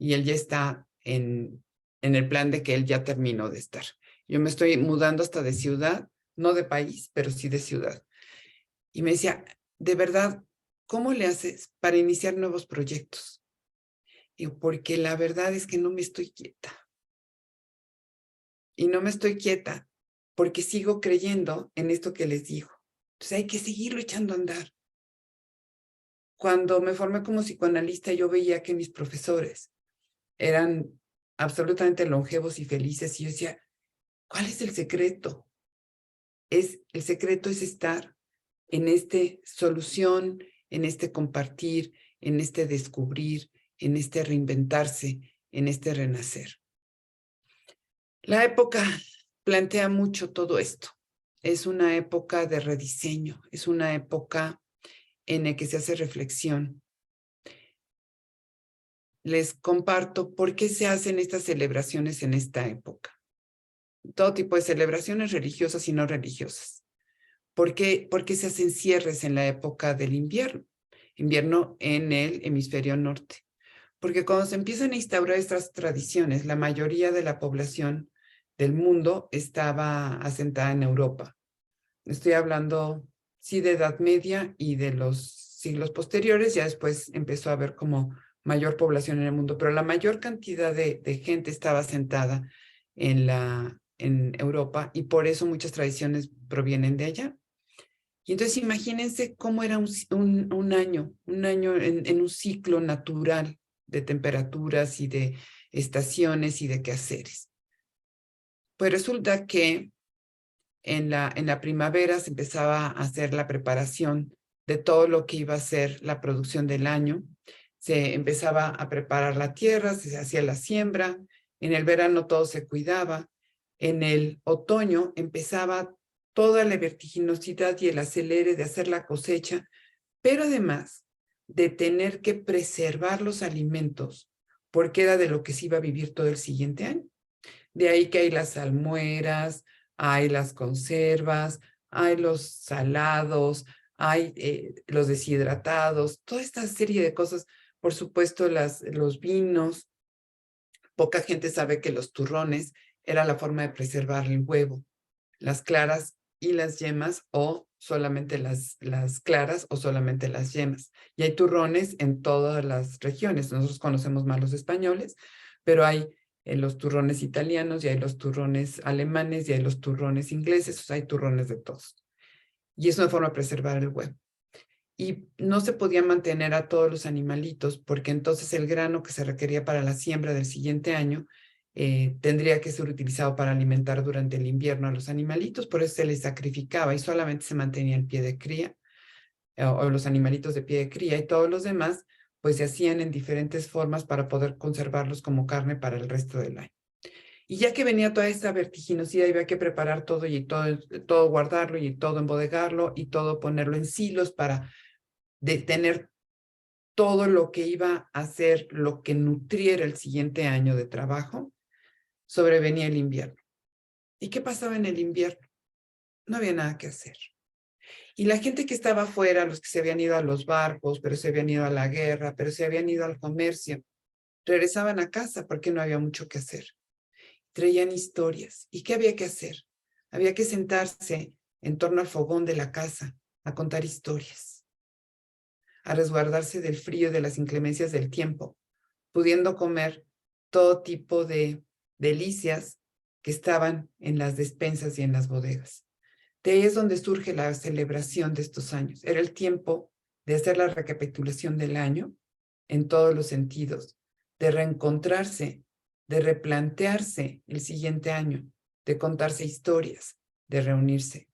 y él ya está en el plan de que él ya terminó de estar. Yo me estoy mudando hasta de ciudad, no de país, pero sí de ciudad. Y me decía, de verdad, ¿cómo le haces para iniciar nuevos proyectos? Y porque la verdad es que no me estoy quieta. Y no me estoy quieta porque sigo creyendo en esto que les digo. Entonces hay que seguirlo echando a andar. Cuando me formé como psicoanalista, yo veía que mis profesores eran absolutamente longevos y felices. Y yo decía, ¿cuál es el secreto? El secreto es estar en este solución, en este compartir, en este descubrir, en este reinventarse, en este renacer. La época plantea mucho todo esto. Es una época de rediseño, es una época en la que se hace reflexión. Les comparto por qué se hacen estas celebraciones en esta época. Todo tipo de celebraciones religiosas y no religiosas. ¿Por qué se hacen cierres en la época del invierno? Invierno en el hemisferio norte. Porque cuando se empiezan a instaurar estas tradiciones, la mayoría de la población del mundo estaba asentada en Europa. Estoy hablando, sí, de Edad Media y de los siglos posteriores. Ya después empezó a haber como mayor población en el mundo, pero la mayor cantidad de gente estaba asentada en Europa y por eso muchas tradiciones provienen de allá. Y entonces imagínense cómo era un año en un ciclo natural de temperaturas y de estaciones y de quehaceres. Pues resulta que en la primavera se empezaba a hacer la preparación de todo lo que iba a ser la producción del año. Se empezaba a preparar la tierra, se hacía la siembra. En el verano todo se cuidaba. En el otoño empezaba toda la vertiginosidad y el acelere de hacer la cosecha, pero además de tener que preservar los alimentos, porque era de lo que se iba a vivir todo el siguiente año. De ahí que hay las salmueras, hay las conservas, hay los salados, hay los deshidratados, toda esta serie de cosas. Por supuesto, los vinos. Poca gente sabe que los turrones era la forma de preservar el huevo, las claras y las yemas, o solamente las claras o solamente las yemas. Y hay turrones en todas las regiones. Nosotros conocemos más los españoles, pero hay los turrones italianos y hay los turrones alemanes y hay los turrones ingleses, o sea, hay turrones de todos. Y es una forma de preservar el huevo. Y no se podía mantener a todos los animalitos porque entonces el grano que se requería para la siembra del siguiente año tendría que ser utilizado para alimentar durante el invierno a los animalitos, por eso se les sacrificaba y solamente se mantenía el pie de cría o los animalitos de pie de cría, y todos los demás pues se hacían en diferentes formas para poder conservarlos como carne para el resto del año. Y ya que venía toda esta vertiginosidad, había que preparar todo y todo guardarlo y todo embodegarlo y todo ponerlo en silos para tener todo lo que iba a ser lo que nutriera el siguiente año de trabajo. Sobrevenía el invierno. ¿Y qué pasaba en el invierno? No había nada que hacer. Y la gente que estaba afuera, los que se habían ido a los barcos, pero se habían ido a la guerra, pero se habían ido al comercio, regresaban a casa porque no había mucho que hacer. Traían historias. ¿Y qué había que hacer? Había que sentarse en torno al fogón de la casa a contar historias, a resguardarse del frío y de las inclemencias del tiempo, pudiendo comer todo tipo de delicias que estaban en las despensas y en las bodegas. De ahí es donde surge la celebración de estos años. Era el tiempo de hacer la recapitulación del año en todos los sentidos, de reencontrarse, de replantearse el siguiente año, de contarse historias, de reunirse.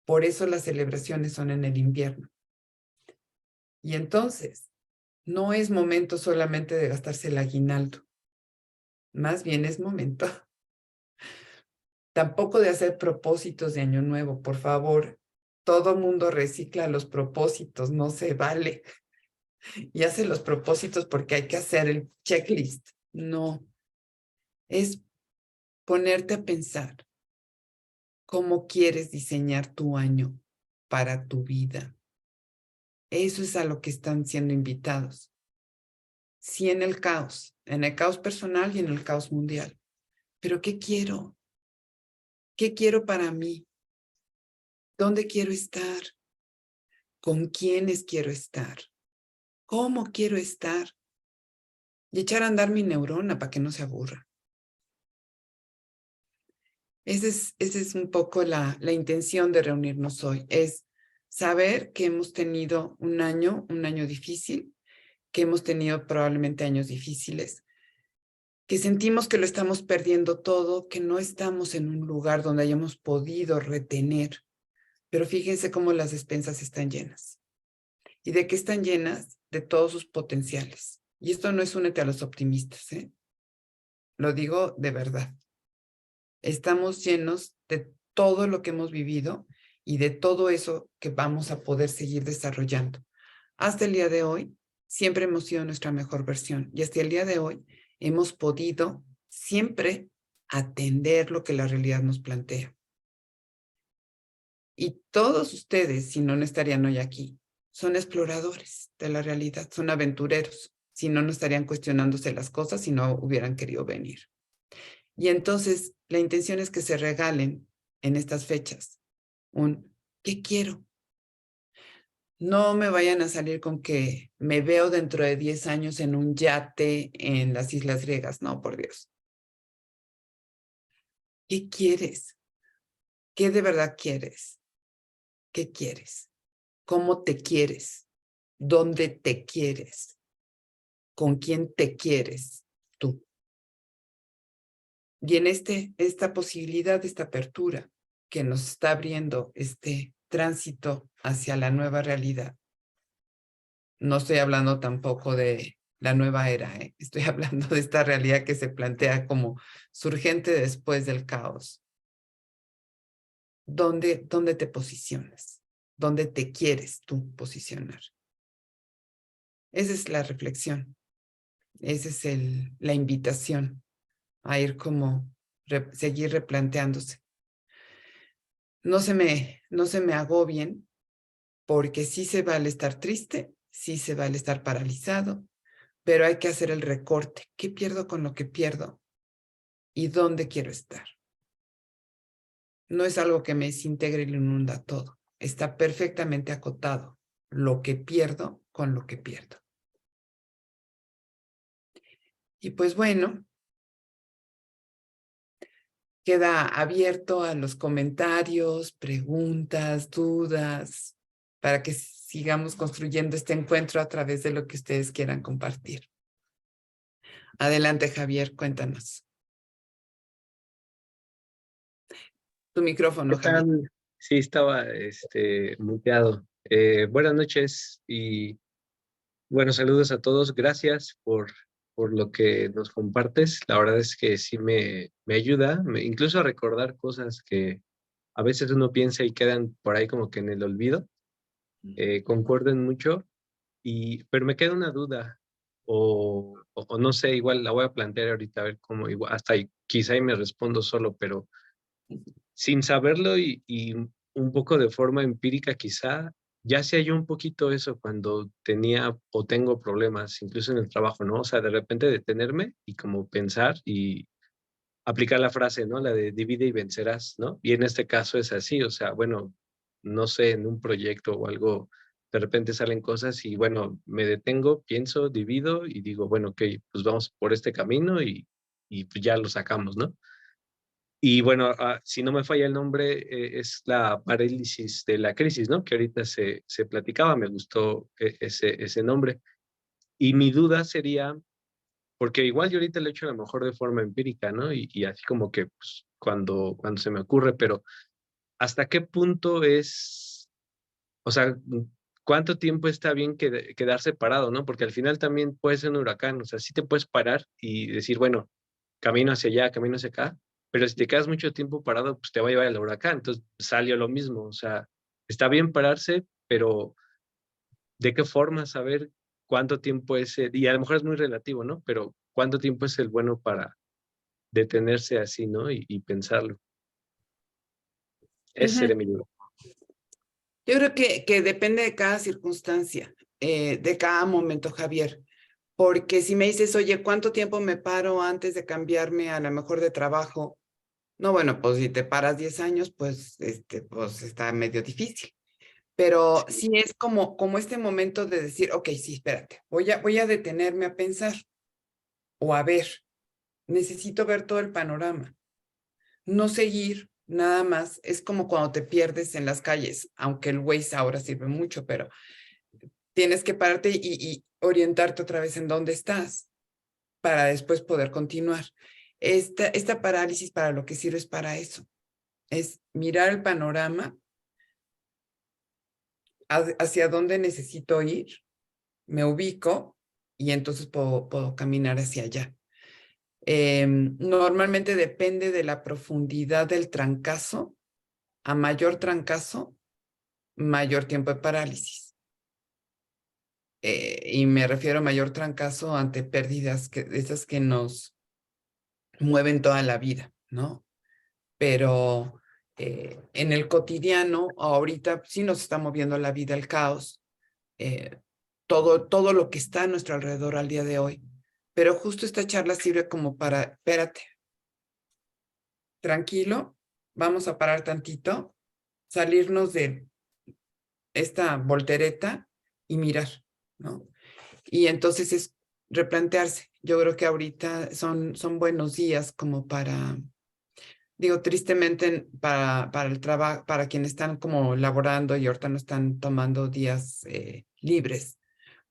Por eso las celebraciones son en el invierno. Y entonces, no es momento solamente de gastarse el aguinaldo. Más bien es momento tampoco de hacer propósitos de año nuevo, por favor. Todo mundo recicla los propósitos, no se vale. Y hace los propósitos porque hay que hacer el checklist. No, es ponerte a pensar cómo quieres diseñar tu año para tu vida. Eso es a lo que están siendo invitados. Sí, en el caos, en el caos personal y en el caos mundial. Pero ¿qué quiero? ¿Qué quiero para mí? ¿Dónde quiero estar? ¿Con quiénes quiero estar? ¿Cómo quiero estar? Y echar a andar mi neurona para que no se aburra. Esa es un poco la intención de reunirnos hoy. Es saber que hemos tenido un año difícil, que hemos tenido probablemente años difíciles, que sentimos que lo estamos perdiendo todo, que no estamos en un lugar donde hayamos podido retener. Pero fíjense cómo las despensas están llenas. ¿Y de qué están llenas? De todos sus potenciales. Y esto no es únete a los optimistas, ¿eh? Lo digo de verdad. Estamos llenos de todo lo que hemos vivido y de todo eso que vamos a poder seguir desarrollando. Hasta el día de hoy, siempre hemos sido nuestra mejor versión y hasta el día de hoy hemos podido siempre atender lo que la realidad nos plantea. Y todos ustedes, si no, no estarían hoy aquí, son exploradores de la realidad, son aventureros. Si no, no estarían cuestionándose las cosas si no hubieran querido venir. Y entonces, la intención es que se regalen en estas fechas un ¿qué quiero? No me vayan a salir con que me veo dentro de 10 años en un yate en las Islas Griegas. No, por Dios. ¿Qué quieres? ¿Qué de verdad quieres? ¿Qué quieres? ¿Cómo te quieres? ¿Dónde te quieres? ¿Con quién te quieres tú? Y en esta posibilidad, esta apertura que nos está abriendo este tránsito hacia la nueva realidad, no estoy hablando tampoco de la nueva era, ¿eh? Estoy hablando de esta realidad que se plantea como surgente después del caos. ¿Dónde te posicionas? ¿Dónde te quieres tú posicionar? Esa es la reflexión. Esa es la invitación a ir como seguir replanteándose. No se me agobien, porque sí se vale estar triste, sí se vale estar paralizado, pero hay que hacer el recorte. ¿Qué pierdo con lo que pierdo? ¿Y dónde quiero estar? No es algo que me desintegre y lo inunda todo. Está perfectamente acotado lo que pierdo con lo que pierdo. Y pues bueno, queda abierto a los comentarios, preguntas, dudas, para que sigamos construyendo este encuentro a través de lo que ustedes quieran compartir. Adelante, Javier, cuéntanos. Tu micrófono, ¿Qué Javier. tal? Sí, estaba muteado. Buenas noches y buenos saludos a todos. Gracias por lo que nos compartes. La verdad es que sí me ayuda, incluso a recordar cosas que a veces uno piensa y quedan por ahí como que en el olvido. Concuerdo en mucho, pero me queda una duda o no sé, igual la voy a plantear ahorita a ver cómo, igual, hasta ahí, quizá y me respondo solo, pero sin saberlo y un poco de forma empírica quizá, ya hacía yo un poquito eso cuando tenía o tengo problemas, incluso en el trabajo, ¿no? O sea, de repente detenerme y como pensar y aplicar la frase, ¿no? La de divide y vencerás, ¿no? Y en este caso es así, o sea, bueno, no sé, en un proyecto o algo, de repente salen cosas y bueno, me detengo, pienso, divido y digo, bueno, ok, pues vamos por este camino y pues ya lo sacamos, ¿no? Y bueno, si no me falla el nombre, es la parálisis de la crisis, ¿no? Que ahorita se platicaba, me gustó ese nombre. Y mi duda sería, porque igual yo ahorita lo he hecho a lo mejor de forma empírica, ¿no? Y así como que pues, cuando se me ocurre, pero ¿hasta qué punto es, o sea, cuánto tiempo está bien quedarse parado, ¿no? Porque al final también puede ser un huracán, o sea, sí te puedes parar y decir, bueno, camino hacia allá, camino hacia acá, pero si te quedas mucho tiempo parado, pues te va a llevar el huracán, entonces salió lo mismo, o sea, está bien pararse, pero ¿de qué forma saber cuánto tiempo es y a lo mejor es muy relativo, ¿no? Pero ¿cuánto tiempo es el bueno para detenerse así, ¿no? Y pensarlo. Ese sería Ujú. mi duda. Yo creo que depende de cada circunstancia, de cada momento, Javier, Porque si me dices, oye, ¿cuánto tiempo me paro antes de cambiarme a lo mejor de trabajo? No, bueno, pues si te paras 10 años, pues, pues está medio difícil. Pero sí es como este momento de decir, ok, sí, espérate, voy a detenerme a pensar o a ver. Necesito ver todo el panorama. No seguir nada más. Es como cuando te pierdes en las calles, aunque el Waze ahora sirve mucho, pero tienes que pararte y orientarte otra vez en dónde estás para después poder continuar. Esta parálisis para lo que sirve es para eso. Es mirar el panorama, hacia dónde necesito ir, me ubico y entonces puedo caminar hacia allá. Normalmente depende de la profundidad del trancazo. A mayor trancazo, mayor tiempo de parálisis. Y me refiero a mayor trancazo ante pérdidas, esas que nos mueven toda la vida, ¿no? Pero en el cotidiano, ahorita sí nos está moviendo la vida, el caos, todo lo que está a nuestro alrededor al día de hoy. Pero justo esta charla sirve como para, espérate, tranquilo, vamos a parar tantito, salirnos de esta voltereta y mirar, ¿no? Y entonces es replantearse. Yo creo que ahorita son buenos días como para, digo, tristemente para el trabajo, para quienes están como laborando y ahorita no están tomando días libres,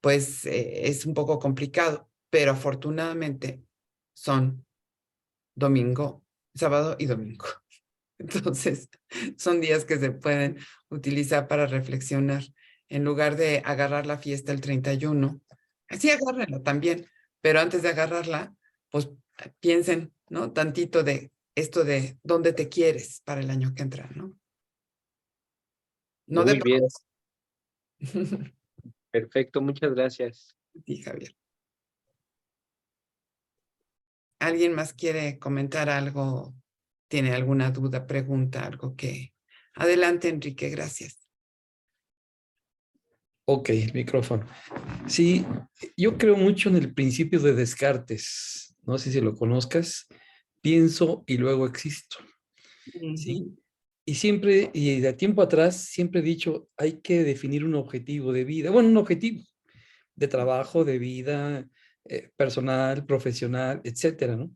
pues es un poco complicado, pero afortunadamente son domingo, sábado y domingo. Entonces, son días que se pueden utilizar para reflexionar en lugar de agarrar la fiesta el 31. Así agárrenla también, pero antes de agarrarla, pues piensen, ¿no? Tantito de esto de dónde te quieres para el año que entra, ¿no? No de Muy bien, pronto. perfecto, muchas gracias. Sí, Javier. ¿Alguien más quiere comentar algo? ¿Tiene alguna duda, pregunta, algo que... Adelante, Enrique, gracias. Ok, el micrófono. Sí, yo creo mucho en el principio de Descartes. No sé si lo conozcas. Pienso y luego existo. ¿Sí? Ujú. Y siempre, y de tiempo atrás, siempre he dicho, hay que definir un objetivo de vida. Bueno, un objetivo de trabajo, de vida, personal, profesional, etcétera, ¿no?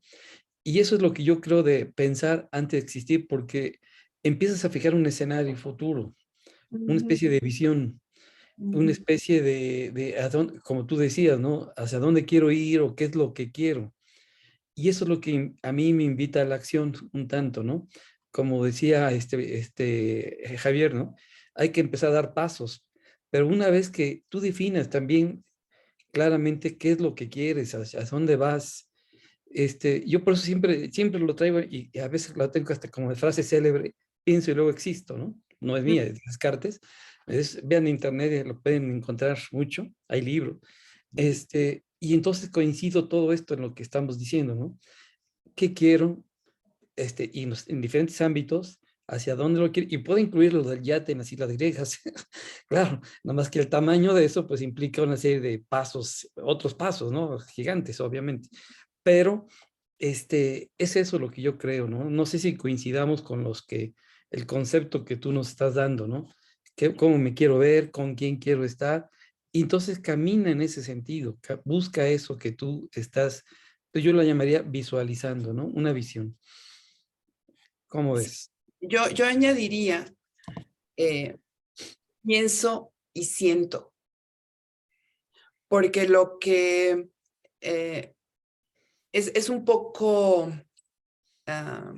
Y eso es lo que yo creo de pensar antes de existir, porque empiezas a fijar un escenario futuro, una Ujú, especie de visión, una ujú. especie de a dónde, como tú decías, ¿no? Hacia dónde quiero ir o qué es lo que quiero. Y eso es lo que a mí me invita a la acción un tanto, ¿no? Como decía Javier, ¿no? Hay que empezar a dar pasos, pero una vez que tú definas también claramente qué es lo que quieres, hacia dónde vas, yo por eso siempre lo traigo y a veces lo tengo hasta como de frase célebre, pienso y luego existo, ¿no? No es mía, es de Descartes. Vean en internet, lo pueden encontrar mucho, hay libros. Y entonces coincido todo esto en lo que estamos diciendo, ¿no? ¿Qué quiero? Y en diferentes ámbitos, hacia dónde lo quiero, y puedo incluir lo del yate en las Islas Griegas, claro, nada más que el tamaño de eso pues implica una serie de pasos, otros pasos, ¿no? Gigantes, obviamente, pero es eso lo que yo creo, ¿no? No sé si coincidamos con el concepto que tú nos estás dando, ¿no? Cómo me quiero ver, con quién quiero estar, y entonces camina en ese sentido, busca eso que tú estás, yo lo llamaría visualizando, ¿no? Una visión. ¿Cómo Sí, ves? yo añadiría, eh, pienso y siento, porque lo que eh, es un poco ah,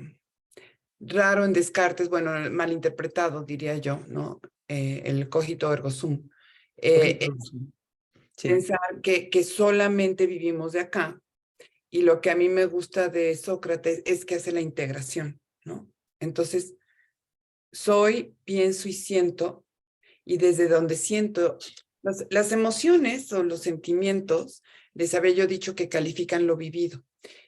raro en Descartes, bueno, malinterpretado, diría yo, ¿no? El cogito ergo sum. Ojito, sí. Sí. Pensar que solamente vivimos de acá. Y lo que a mí me gusta de Sócrates es que hace la integración, ¿no? Entonces, soy, pienso y siento, y desde donde siento, las emociones o los sentimientos, les había yo dicho que califican lo vivido.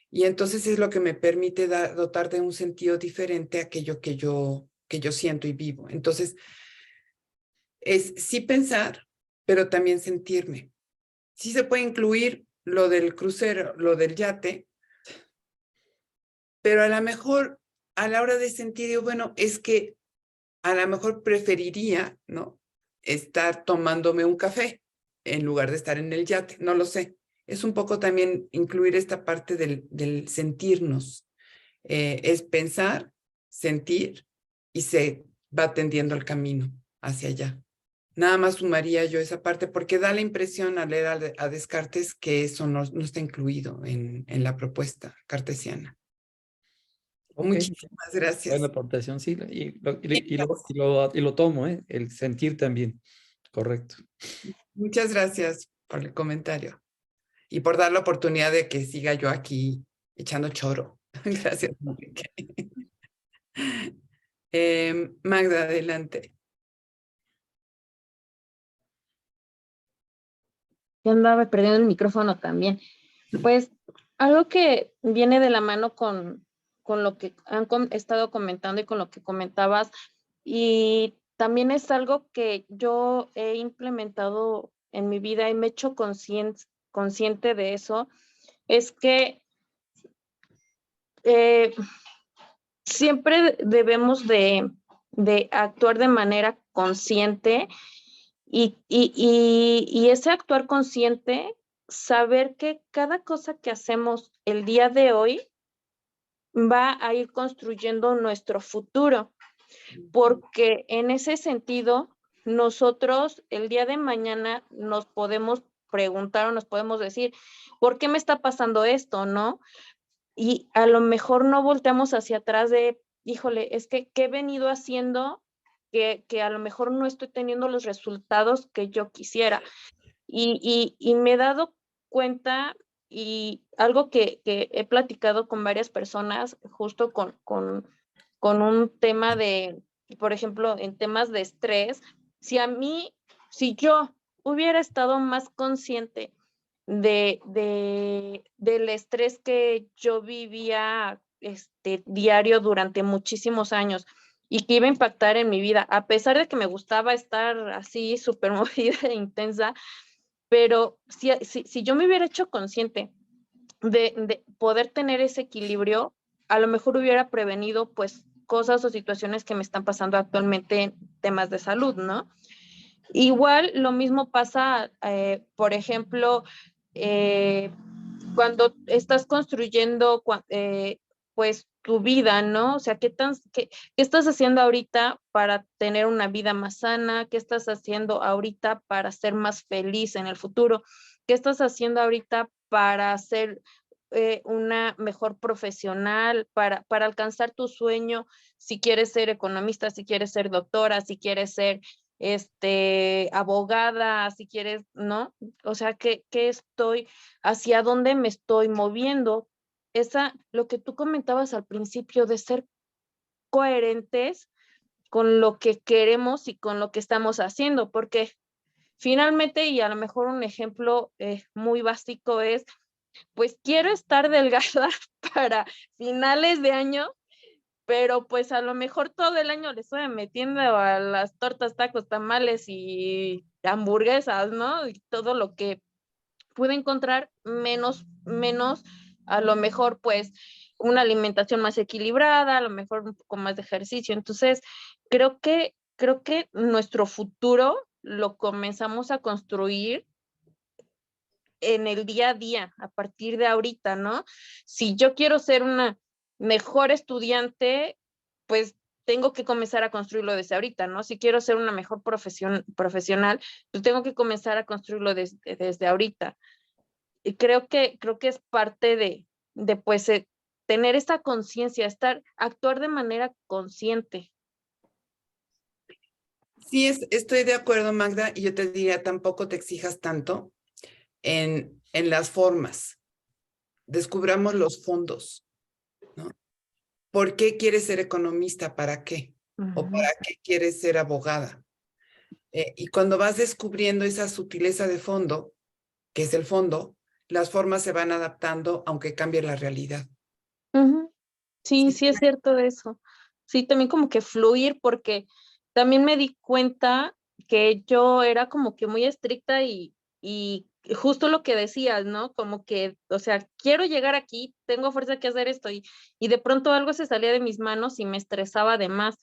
Y entonces es lo que me permite dotar de un sentido diferente a aquello que yo siento y vivo. Entonces, es sí pensar, pero también sentirme. Sí se puede incluir lo del crucero, lo del yate, pero a lo mejor a la hora de sentir, digo, bueno, es que a lo mejor preferiría, ¿no? Estar tomándome un café en lugar de estar en el yate, no lo sé. Es un poco también incluir esta parte del sentirnos. Es pensar, sentir y se va tendiendo el camino hacia allá. Nada más sumaría yo esa parte porque da la impresión al leer a Descartes que eso no está incluido en la propuesta cartesiana. Ok, Muchísimas buena gracias. aportación, sí, y lo tomo, ¿eh? El sentir también, correcto. Muchas gracias por el comentario y por dar la oportunidad de que siga yo aquí echando choro. Gracias, Enrique. Magda, adelante. Yo andaba perdiendo el micrófono también. Pues algo que viene de la mano con lo que han estado comentando y con lo que comentabas, y también es algo que yo he implementado en mi vida y me he hecho consciente de eso, es que siempre debemos de actuar de manera consciente y ese actuar consciente, saber que cada cosa que hacemos el día de hoy va a ir construyendo nuestro futuro, porque en ese sentido, nosotros el día de mañana nos podemos preguntar o nos podemos decir, ¿por qué me está pasando esto, no? Y a lo mejor no volteamos hacia atrás de, híjole, es que, ¿qué he venido haciendo? Que a lo mejor no estoy teniendo los resultados que yo quisiera. Y me he dado cuenta y algo que he platicado con varias personas, justo con un tema de, por ejemplo, en temas de estrés, si yo hubiera estado más consciente del estrés que yo vivía diario durante muchísimos años y que iba a impactar en mi vida, a pesar de que me gustaba estar así súper movida e intensa, pero si yo me hubiera hecho consciente de poder tener ese equilibrio, a lo mejor hubiera prevenido pues cosas o situaciones que me están pasando actualmente en temas de salud, ¿no? Igual lo mismo pasa, por ejemplo, cuando estás construyendo pues tu vida, ¿no? O sea, qué estás haciendo ahorita para tener una vida más sana? ¿Qué estás haciendo ahorita para ser más feliz en el futuro? ¿Qué estás haciendo ahorita para ser una mejor profesional, para alcanzar tu sueño? Si quieres ser economista, si quieres ser doctora, si quieres ser abogada, si quieres, ¿no? O sea, hacia dónde me estoy moviendo? Lo que tú comentabas al principio de ser coherentes con lo que queremos y con lo que estamos haciendo, porque finalmente, y a lo mejor un ejemplo muy básico es, pues quiero estar delgada para finales de año, pero pues a lo mejor todo el año le estoy metiendo a las tortas, tacos, tamales y hamburguesas, ¿no? Y todo lo que pude encontrar, menos a lo mejor pues una alimentación más equilibrada, a lo mejor un poco más de ejercicio. Entonces, creo que nuestro futuro lo comenzamos a construir en el día a día, a partir de ahorita, ¿no? Si yo quiero ser una mejor estudiante, pues tengo que comenzar a construirlo desde ahorita, ¿no? Si quiero ser una mejor profesional, pues tengo que comenzar a construirlo desde ahorita. Y creo que es parte de pues, tener esta conciencia, actuar de manera consciente. Sí, estoy de acuerdo, Magda, y yo te diría, tampoco te exijas tanto en las formas. Descubramos los fondos, ¿no? ¿Por qué quieres ser economista? ¿Para qué? ¿O para qué quieres ser abogada? Y cuando vas descubriendo esa sutileza de fondo, que es el fondo, las formas se van adaptando aunque cambie la realidad. Uh-huh. Sí, Sí. sí es cierto eso. Sí, también como que fluir, porque también me di cuenta que yo era como que muy estricta y justo lo que decías, ¿no? Como que, o sea, quiero llegar aquí, tengo fuerza que hacer esto y de pronto algo se salía de mis manos y me estresaba de más.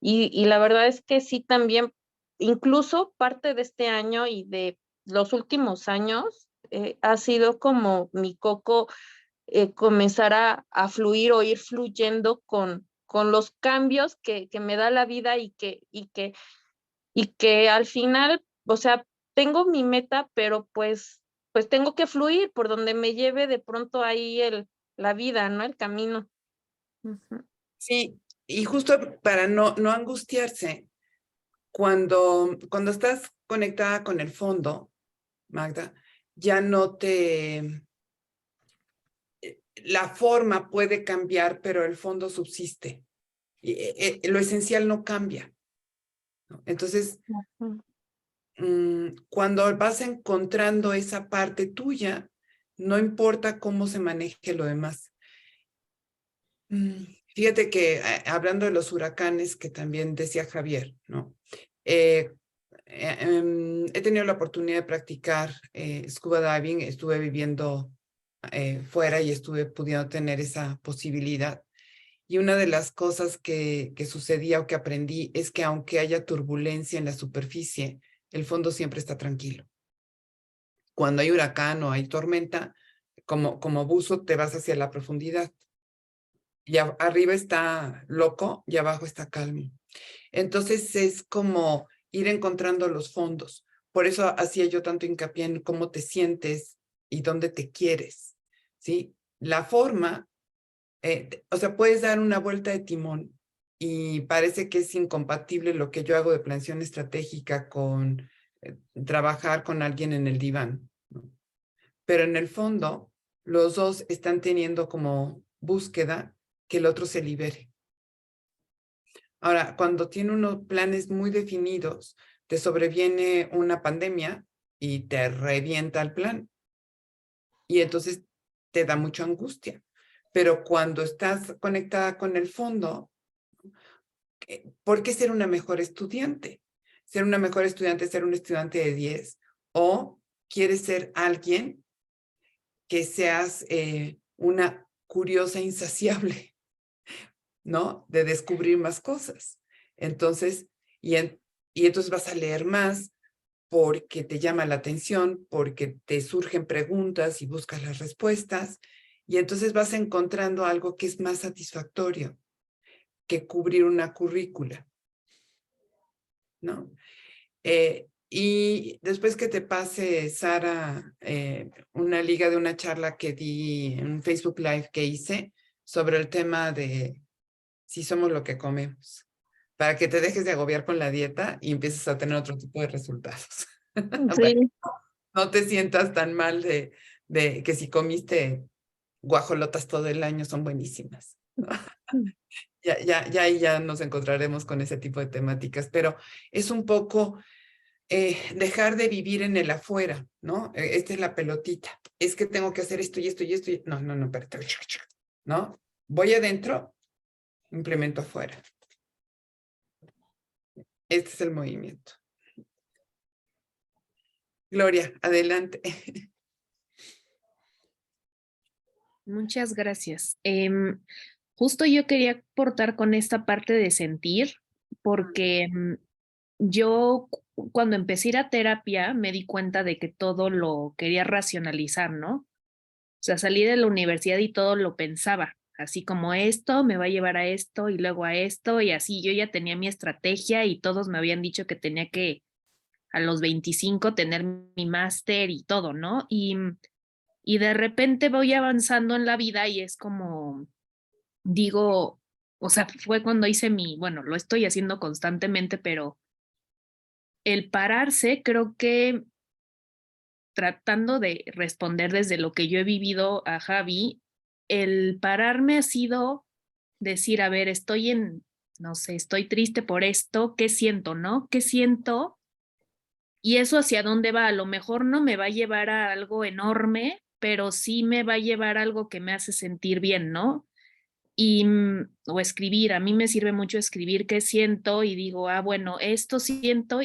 Y la verdad es que sí también, incluso parte de este año y de los últimos años, ha sido como mi coco comenzar a fluir o ir fluyendo con los cambios que me da la vida y que al final, o sea, tengo mi meta, pero pues tengo que fluir por donde me lleve de pronto ahí la vida, ¿no? El camino. Ujú. Sí, y justo para no angustiarse, cuando estás conectada con el fondo, Magda, ya no te... La forma puede cambiar, pero el fondo subsiste. Lo esencial no cambia, ¿no? Entonces, Ujú. cuando vas encontrando esa parte tuya, no importa cómo se maneje lo demás. Fíjate que hablando de los huracanes, que también decía Javier, ¿no? He tenido la oportunidad de practicar scuba diving, estuve viviendo fuera y estuve pudiendo tener esa posibilidad. Y una de las cosas que sucedía o que aprendí es que aunque haya turbulencia en la superficie, el fondo siempre está tranquilo. Cuando hay huracán o hay tormenta, como buzo te vas hacia la profundidad. Y arriba está loco y abajo está calmo. Entonces es como ir encontrando los fondos. Por eso hacía yo tanto hincapié en cómo te sientes y dónde te quieres, ¿sí? La forma, o sea, puedes dar una vuelta de timón y parece que es incompatible lo que yo hago de planeación estratégica con trabajar con alguien en el diván, ¿no? Pero en el fondo, los dos están teniendo como búsqueda que el otro se libere. Ahora, cuando tiene unos planes muy definidos, te sobreviene una pandemia y te revienta el plan. Y entonces te da mucha angustia. Pero cuando estás conectada con el fondo, ¿por qué ser una mejor estudiante? Ser una mejor estudiante es ser un estudiante de 10. O quieres ser alguien que seas una curiosa insaciable, ¿no? De descubrir más cosas. Entonces, y entonces vas a leer más porque te llama la atención, porque te surgen preguntas y buscas las respuestas, y entonces vas encontrando algo que es más satisfactorio que cubrir una currícula, ¿no? Y después que te pase, Sara, una liga de una charla que di en un Facebook Live que hice sobre el tema de si somos lo que comemos, para que te dejes de agobiar con la dieta y empieces a tener otro tipo de resultados. Para que Sí, no te sientas tan mal de que si comiste guajolotas todo el año son buenísimas, ¿no? Ya ahí ya nos encontraremos con ese tipo de temáticas, pero es un poco dejar de vivir en el afuera, ¿no? Esta es la pelotita. Es que tengo que hacer esto y esto y esto. No, espérate, ¿no? Voy adentro, implemento afuera. Este es el movimiento. Gloria, adelante. Muchas gracias. Justo yo quería aportar con esta parte de sentir, porque yo cuando empecé a ir a terapia me di cuenta de que todo lo quería racionalizar, ¿no? O sea, salí de la universidad y todo lo pensaba, así como esto me va a llevar a esto y luego a esto y así yo ya tenía mi estrategia y todos me habían dicho que tenía que a los 25 tener mi máster y todo, ¿no? Y de repente voy avanzando en la vida y es como, digo, o sea, fue cuando hice bueno, lo estoy haciendo constantemente, pero el pararse, creo que tratando de responder desde lo que yo he vivido a Javi, el pararme ha sido decir, a ver, no sé, estoy triste por esto, ¿qué siento, no? ¿Qué siento? Y eso hacia dónde va, a lo mejor no me va a llevar a algo enorme, pero sí me va a llevar a algo que me hace sentir bien, ¿no? O escribir, a mí me sirve mucho escribir qué siento y digo, bueno, esto siento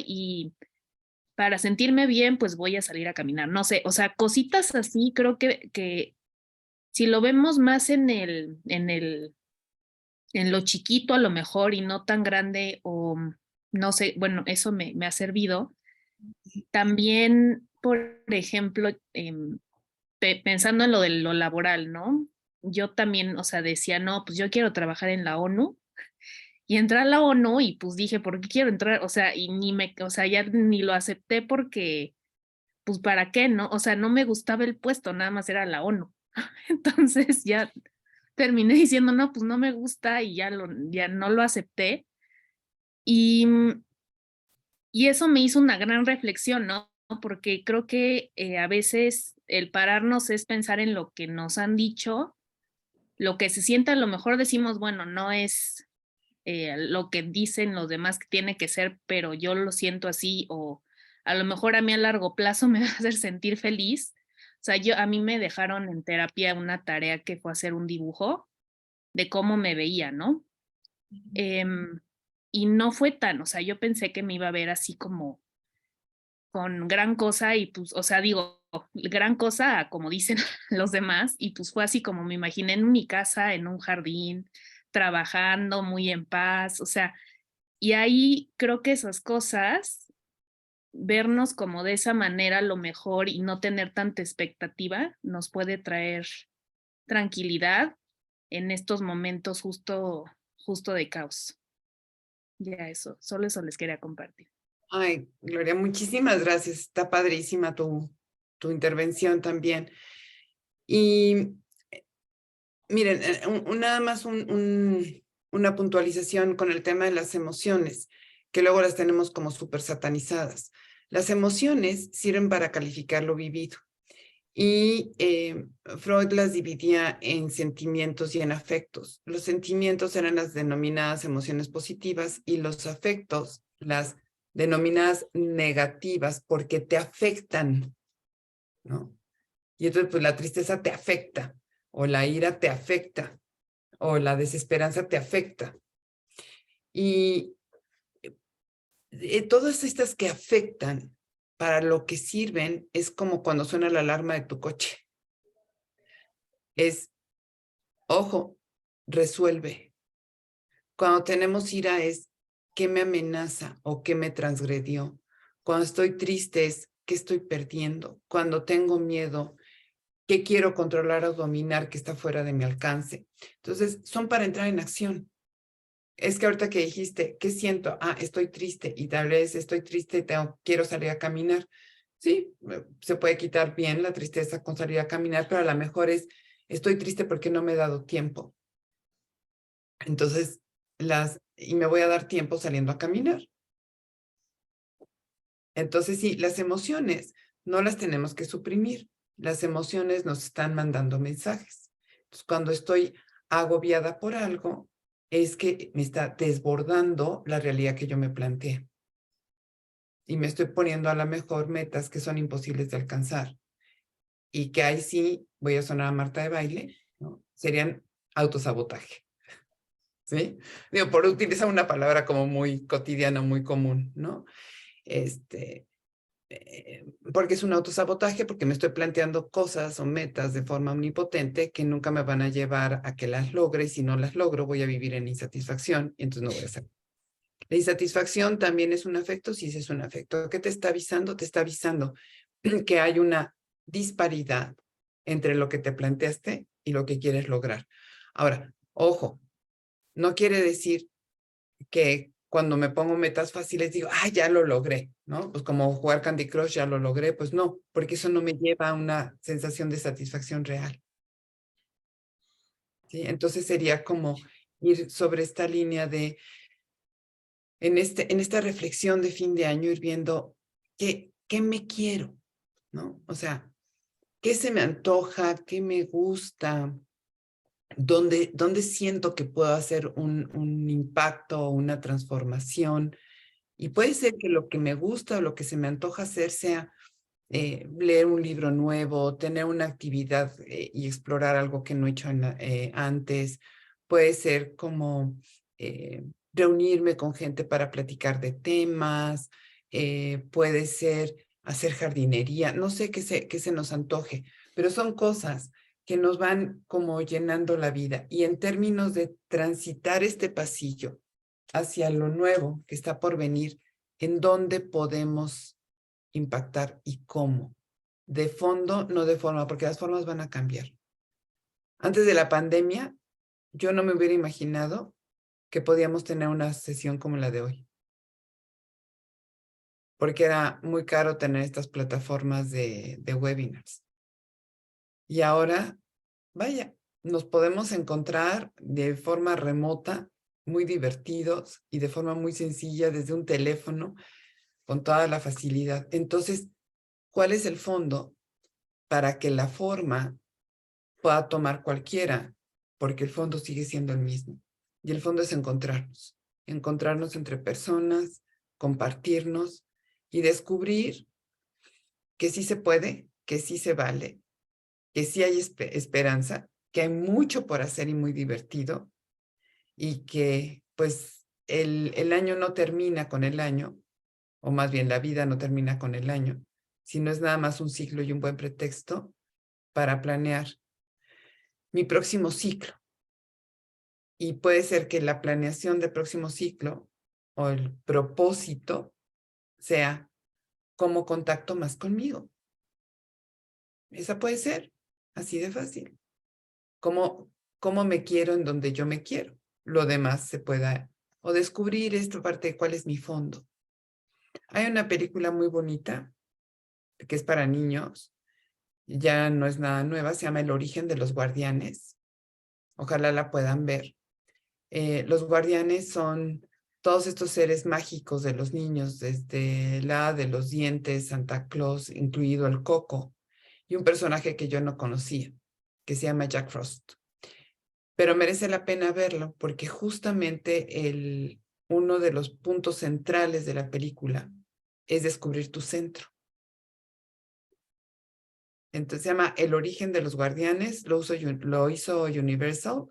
para sentirme bien, pues voy a salir a caminar. No sé, o sea, cositas así, creo que si lo vemos más en lo chiquito a lo mejor y no tan grande, o no sé, bueno, eso me ha servido. También, por ejemplo, pensando en lo de lo laboral, ¿no? Yo también, o sea, decía, no, pues yo quiero trabajar en la ONU. Y entré a la ONU y pues dije, ¿por qué quiero entrar? O sea, y o sea, ya ni lo acepté porque, pues, ¿para qué, no? O sea, no me gustaba el puesto, nada más era la ONU. Entonces ya terminé diciendo, no, pues no me gusta y ya no lo acepté. Y, y eso me hizo una gran reflexión, ¿no? Porque creo que a veces el pararnos es pensar en lo que nos han dicho, lo que se sienta, a lo mejor decimos, bueno, no es lo que dicen los demás que tiene que ser, pero yo lo siento así, o a lo mejor a mí a largo plazo me va a hacer sentir feliz. O sea, a mí me dejaron en terapia una tarea que fue hacer un dibujo de cómo me veía, ¿no? Y no fue tan, o sea, yo pensé que me iba a ver así como con gran cosa y pues, o sea, digo, gran cosa como dicen los demás, y pues fue así como me imaginé en mi casa, en un jardín, trabajando muy en paz, o sea, y ahí creo que esas cosas, vernos como de esa manera lo mejor y no tener tanta expectativa, nos puede traer tranquilidad en estos momentos justo de caos. Ya eso, solo eso les quería compartir. Ay, Gloria, muchísimas gracias. Está padrísima tu intervención también. Y miren, nada más una puntualización con el tema de las emociones, que luego las tenemos como súper satanizadas. Las emociones sirven para calificar lo vivido. Y Freud las dividía en sentimientos y en afectos. Los sentimientos eran las denominadas emociones positivas y los afectos, las denominadas negativas, porque te afectan, ¿no? Y entonces, pues la tristeza te afecta, o la ira te afecta, o la desesperanza te afecta. Y todas estas que afectan, para lo que sirven, es como cuando suena la alarma de tu coche. Es, ojo, resuelve. Cuando tenemos ira es, ¿qué me amenaza o qué me transgredió? Cuando estoy triste es, ¿qué estoy perdiendo? Cuando tengo miedo, ¿qué quiero controlar o dominar que está fuera de mi alcance? Entonces, son para entrar en acción. Es que ahorita que dijiste, ¿qué siento? Ah, estoy triste y tal vez estoy triste y quiero salir a caminar. Sí, se puede quitar bien la tristeza con salir a caminar, pero a lo mejor es, estoy triste porque no me he dado tiempo. Entonces, y me voy a dar tiempo saliendo a caminar. Entonces, sí, las emociones no las tenemos que suprimir. Las emociones nos están mandando mensajes. Entonces, cuando estoy agobiada por algo, es que me está desbordando la realidad que yo me planteé. Y me estoy poniendo a lo mejor metas que son imposibles de alcanzar. Y que ahí sí voy a sonar a Marta de baile, ¿no? Serían autosabotaje. ¿Sí? Digo, por utilizar una palabra como muy cotidiana, muy común, ¿no? Porque es un autosabotaje, porque me estoy planteando cosas o metas de forma omnipotente que nunca me van a llevar a que las logre, y si no las logro voy a vivir en insatisfacción y entonces no voy a hacer. La insatisfacción también es un afecto, sí, es un afecto. ¿Qué te está avisando? Te está avisando que hay una disparidad entre lo que te planteaste y lo que quieres lograr. Ahora, ojo, no quiere decir que cuando me pongo metas fáciles digo, ah, ya lo logré, ¿no? Pues como jugar Candy Crush, ya lo logré. Pues no, porque eso no me lleva a una sensación de satisfacción real. ¿Sí? Entonces sería como ir sobre esta línea de, en esta reflexión de fin de año, ir viendo qué me quiero, ¿no? O sea, qué se me antoja, qué me gusta, dónde siento que puedo hacer un impacto, una transformación. Y puede ser que lo que me gusta o lo que se me antoja hacer sea leer un libro nuevo, tener una actividad y explorar algo que no he hecho antes. Puede ser como reunirme con gente para platicar de temas, puede ser hacer jardinería, no sé qué se nos antoje, pero son cosas que nos van como llenando la vida. Y en términos de transitar este pasillo hacia lo nuevo que está por venir, ¿en dónde podemos impactar y cómo? De fondo, no de forma, porque las formas van a cambiar. Antes de la pandemia, yo no me hubiera imaginado que podíamos tener una sesión como la de hoy, porque era muy caro tener estas plataformas de webinars. Y ahora, vaya, nos podemos encontrar de forma remota, muy divertidos y de forma muy sencilla desde un teléfono con toda la facilidad. Entonces, ¿cuál es el fondo para que la forma pueda tomar cualquiera? Porque el fondo sigue siendo el mismo. Y el fondo es encontrarnos entre personas, compartirnos y descubrir que sí se puede, que sí se vale, que sí hay esperanza, que hay mucho por hacer y muy divertido, y que pues el año no termina con el año, o más bien la vida no termina con el año, sino es nada más un ciclo y un buen pretexto para planear mi próximo ciclo. Y puede ser que la planeación del próximo ciclo o el propósito sea cómo contacto más conmigo. Esa puede ser así de fácil. Cómo me quiero en donde yo me quiero. Lo demás se pueda, o descubrir esta parte de cuál es mi fondo. Hay una película muy bonita que es para niños, ya no es nada nueva, se llama El origen de los guardianes. Ojalá la puedan ver. Los guardianes son todos estos seres mágicos de los niños, desde la de los dientes, Santa Claus, incluido el Coco, y un personaje que yo no conocía, que se llama Jack Frost. Pero merece la pena verlo porque justamente uno de los puntos centrales de la película es descubrir tu centro. Entonces se llama El origen de los guardianes, lo hizo Universal.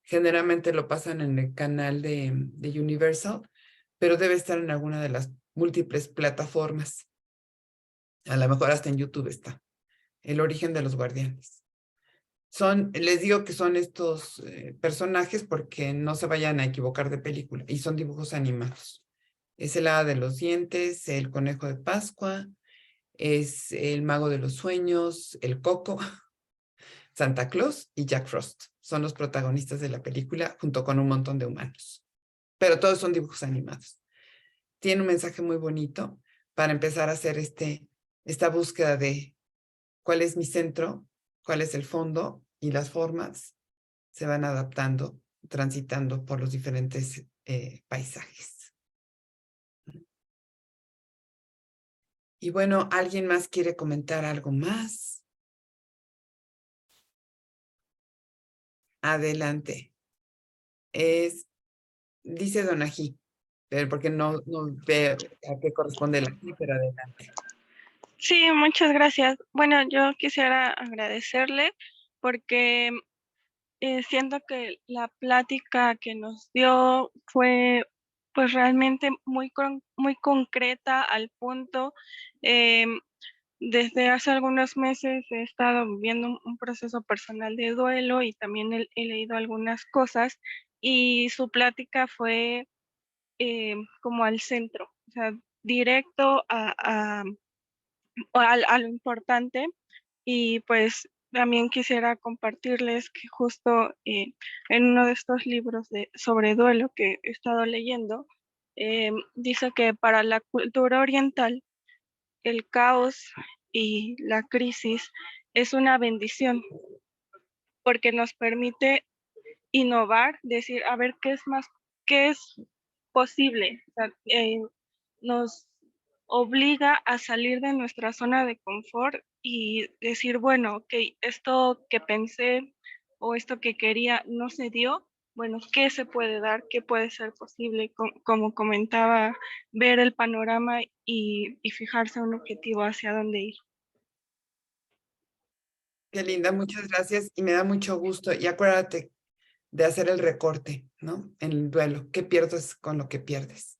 Generalmente lo pasan en el canal de Universal, pero debe estar en alguna de las múltiples plataformas. A lo mejor hasta en YouTube está. El origen de los guardianes. Les digo que son estos personajes porque no se vayan a equivocar de película, y son dibujos animados. Es el hada de los dientes, el conejo de Pascua, es el mago de los sueños, el Coco, Santa Claus y Jack Frost. Son los protagonistas de la película junto con un montón de humanos. Pero todos son dibujos animados. Tiene un mensaje muy bonito para empezar a hacer esta búsqueda de cuál es mi centro, cuál es el fondo, y las formas se van adaptando, transitando por los diferentes paisajes. Y bueno, ¿alguien más quiere comentar algo más? Adelante. Dice Donají, pero porque no veo a qué corresponde el aquí, pero adelante. Sí, muchas gracias. Bueno, yo quisiera agradecerle porque siento que la plática que nos dio fue pues realmente muy concreta, al punto. Desde hace algunos meses he estado viviendo un proceso personal de duelo y también he leído algunas cosas, y su plática fue como al centro, o sea, directo a lo importante. Y pues también quisiera compartirles que justo en uno de estos libros sobre duelo que he estado leyendo, dice que para la cultura oriental el caos y la crisis es una bendición porque nos permite innovar, decir, a ver, qué es posible. O sea, nos obliga a salir de nuestra zona de confort y decir, bueno, ok, esto que pensé o esto que quería no se dio. Bueno, ¿qué se puede dar? ¿Qué puede ser posible? Como comentaba, ver el panorama y fijarse un objetivo hacia dónde ir. Qué linda, muchas gracias, y me da mucho gusto. Y acuérdate de hacer el recorte, ¿no? En el duelo. ¿Qué pierdes con lo que pierdes?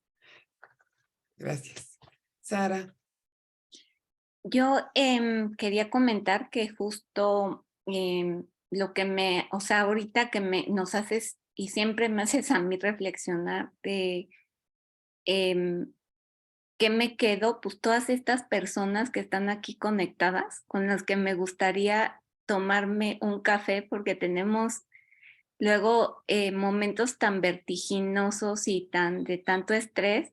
Gracias. Sara. Yo quería comentar que justo lo que o sea, ahorita que nos haces y siempre me haces a mí reflexionar de qué me quedo, pues todas estas personas que están aquí conectadas, con las que me gustaría tomarme un café, porque tenemos luego momentos tan vertiginosos y de tanto estrés,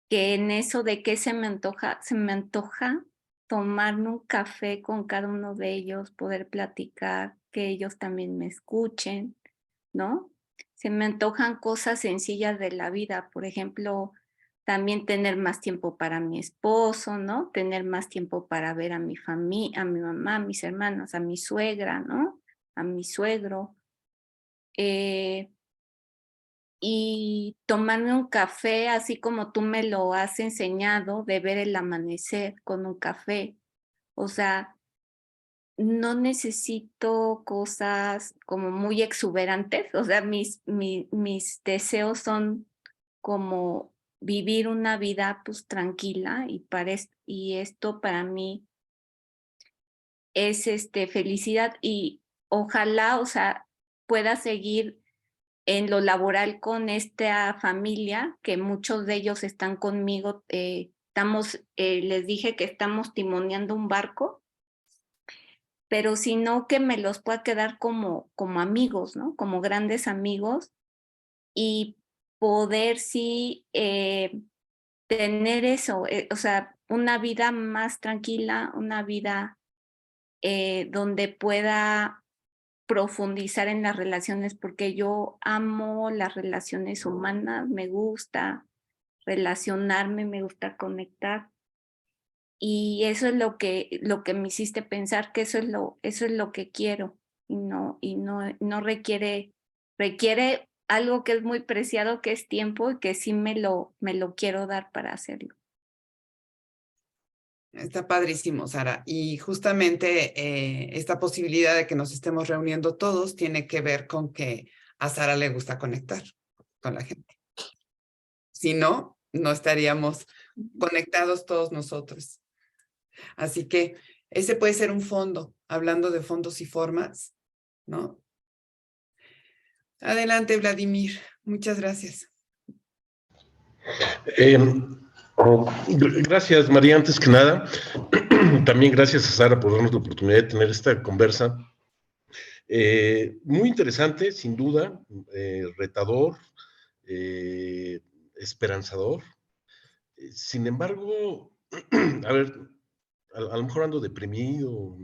que en eso de que se me antoja tomarme un café con cada uno de ellos, poder platicar, que ellos también me escuchen, ¿no? Se me antojan cosas sencillas de la vida, por ejemplo, también tener más tiempo para mi esposo, ¿no? Tener más tiempo para ver a mi familia, a mi mamá, a mis hermanos, a mi suegra, ¿no? A mi suegro. Y tomarme un café, así como tú me lo has enseñado, de ver el amanecer con un café. O sea, no necesito cosas como muy exuberantes. O sea, mis deseos son como vivir una vida pues tranquila y esto para mí es felicidad y ojalá, o sea, pueda seguir en lo laboral con esta familia, que muchos de ellos están conmigo. Les dije que estamos timoneando un barco, pero si no, que me los pueda quedar como amigos, ¿no? Como grandes amigos y poder sí tener eso, o sea, una vida más tranquila, una vida donde pueda profundizar en las relaciones, porque yo amo las relaciones humanas, me gusta relacionarme, me gusta conectar. Y eso es lo que me hiciste pensar, que eso es lo que quiero. Y no requiere algo que es muy preciado, que es tiempo, y que sí me lo quiero dar para hacerlo. Está padrísimo, Sara. Y justamente esta posibilidad de que nos estemos reuniendo todos tiene que ver con que a Sara le gusta conectar con la gente. Si no, no estaríamos conectados todos nosotros. Así que ese puede ser un fondo, hablando de fondos y formas, ¿no? Adelante, Vladimir. Muchas gracias. Gracias, María, antes que nada. También gracias a Sara por darnos la oportunidad de tener esta conversa. Muy interesante, sin duda, retador, esperanzador. Sin embargo, a ver, a lo mejor ando deprimido,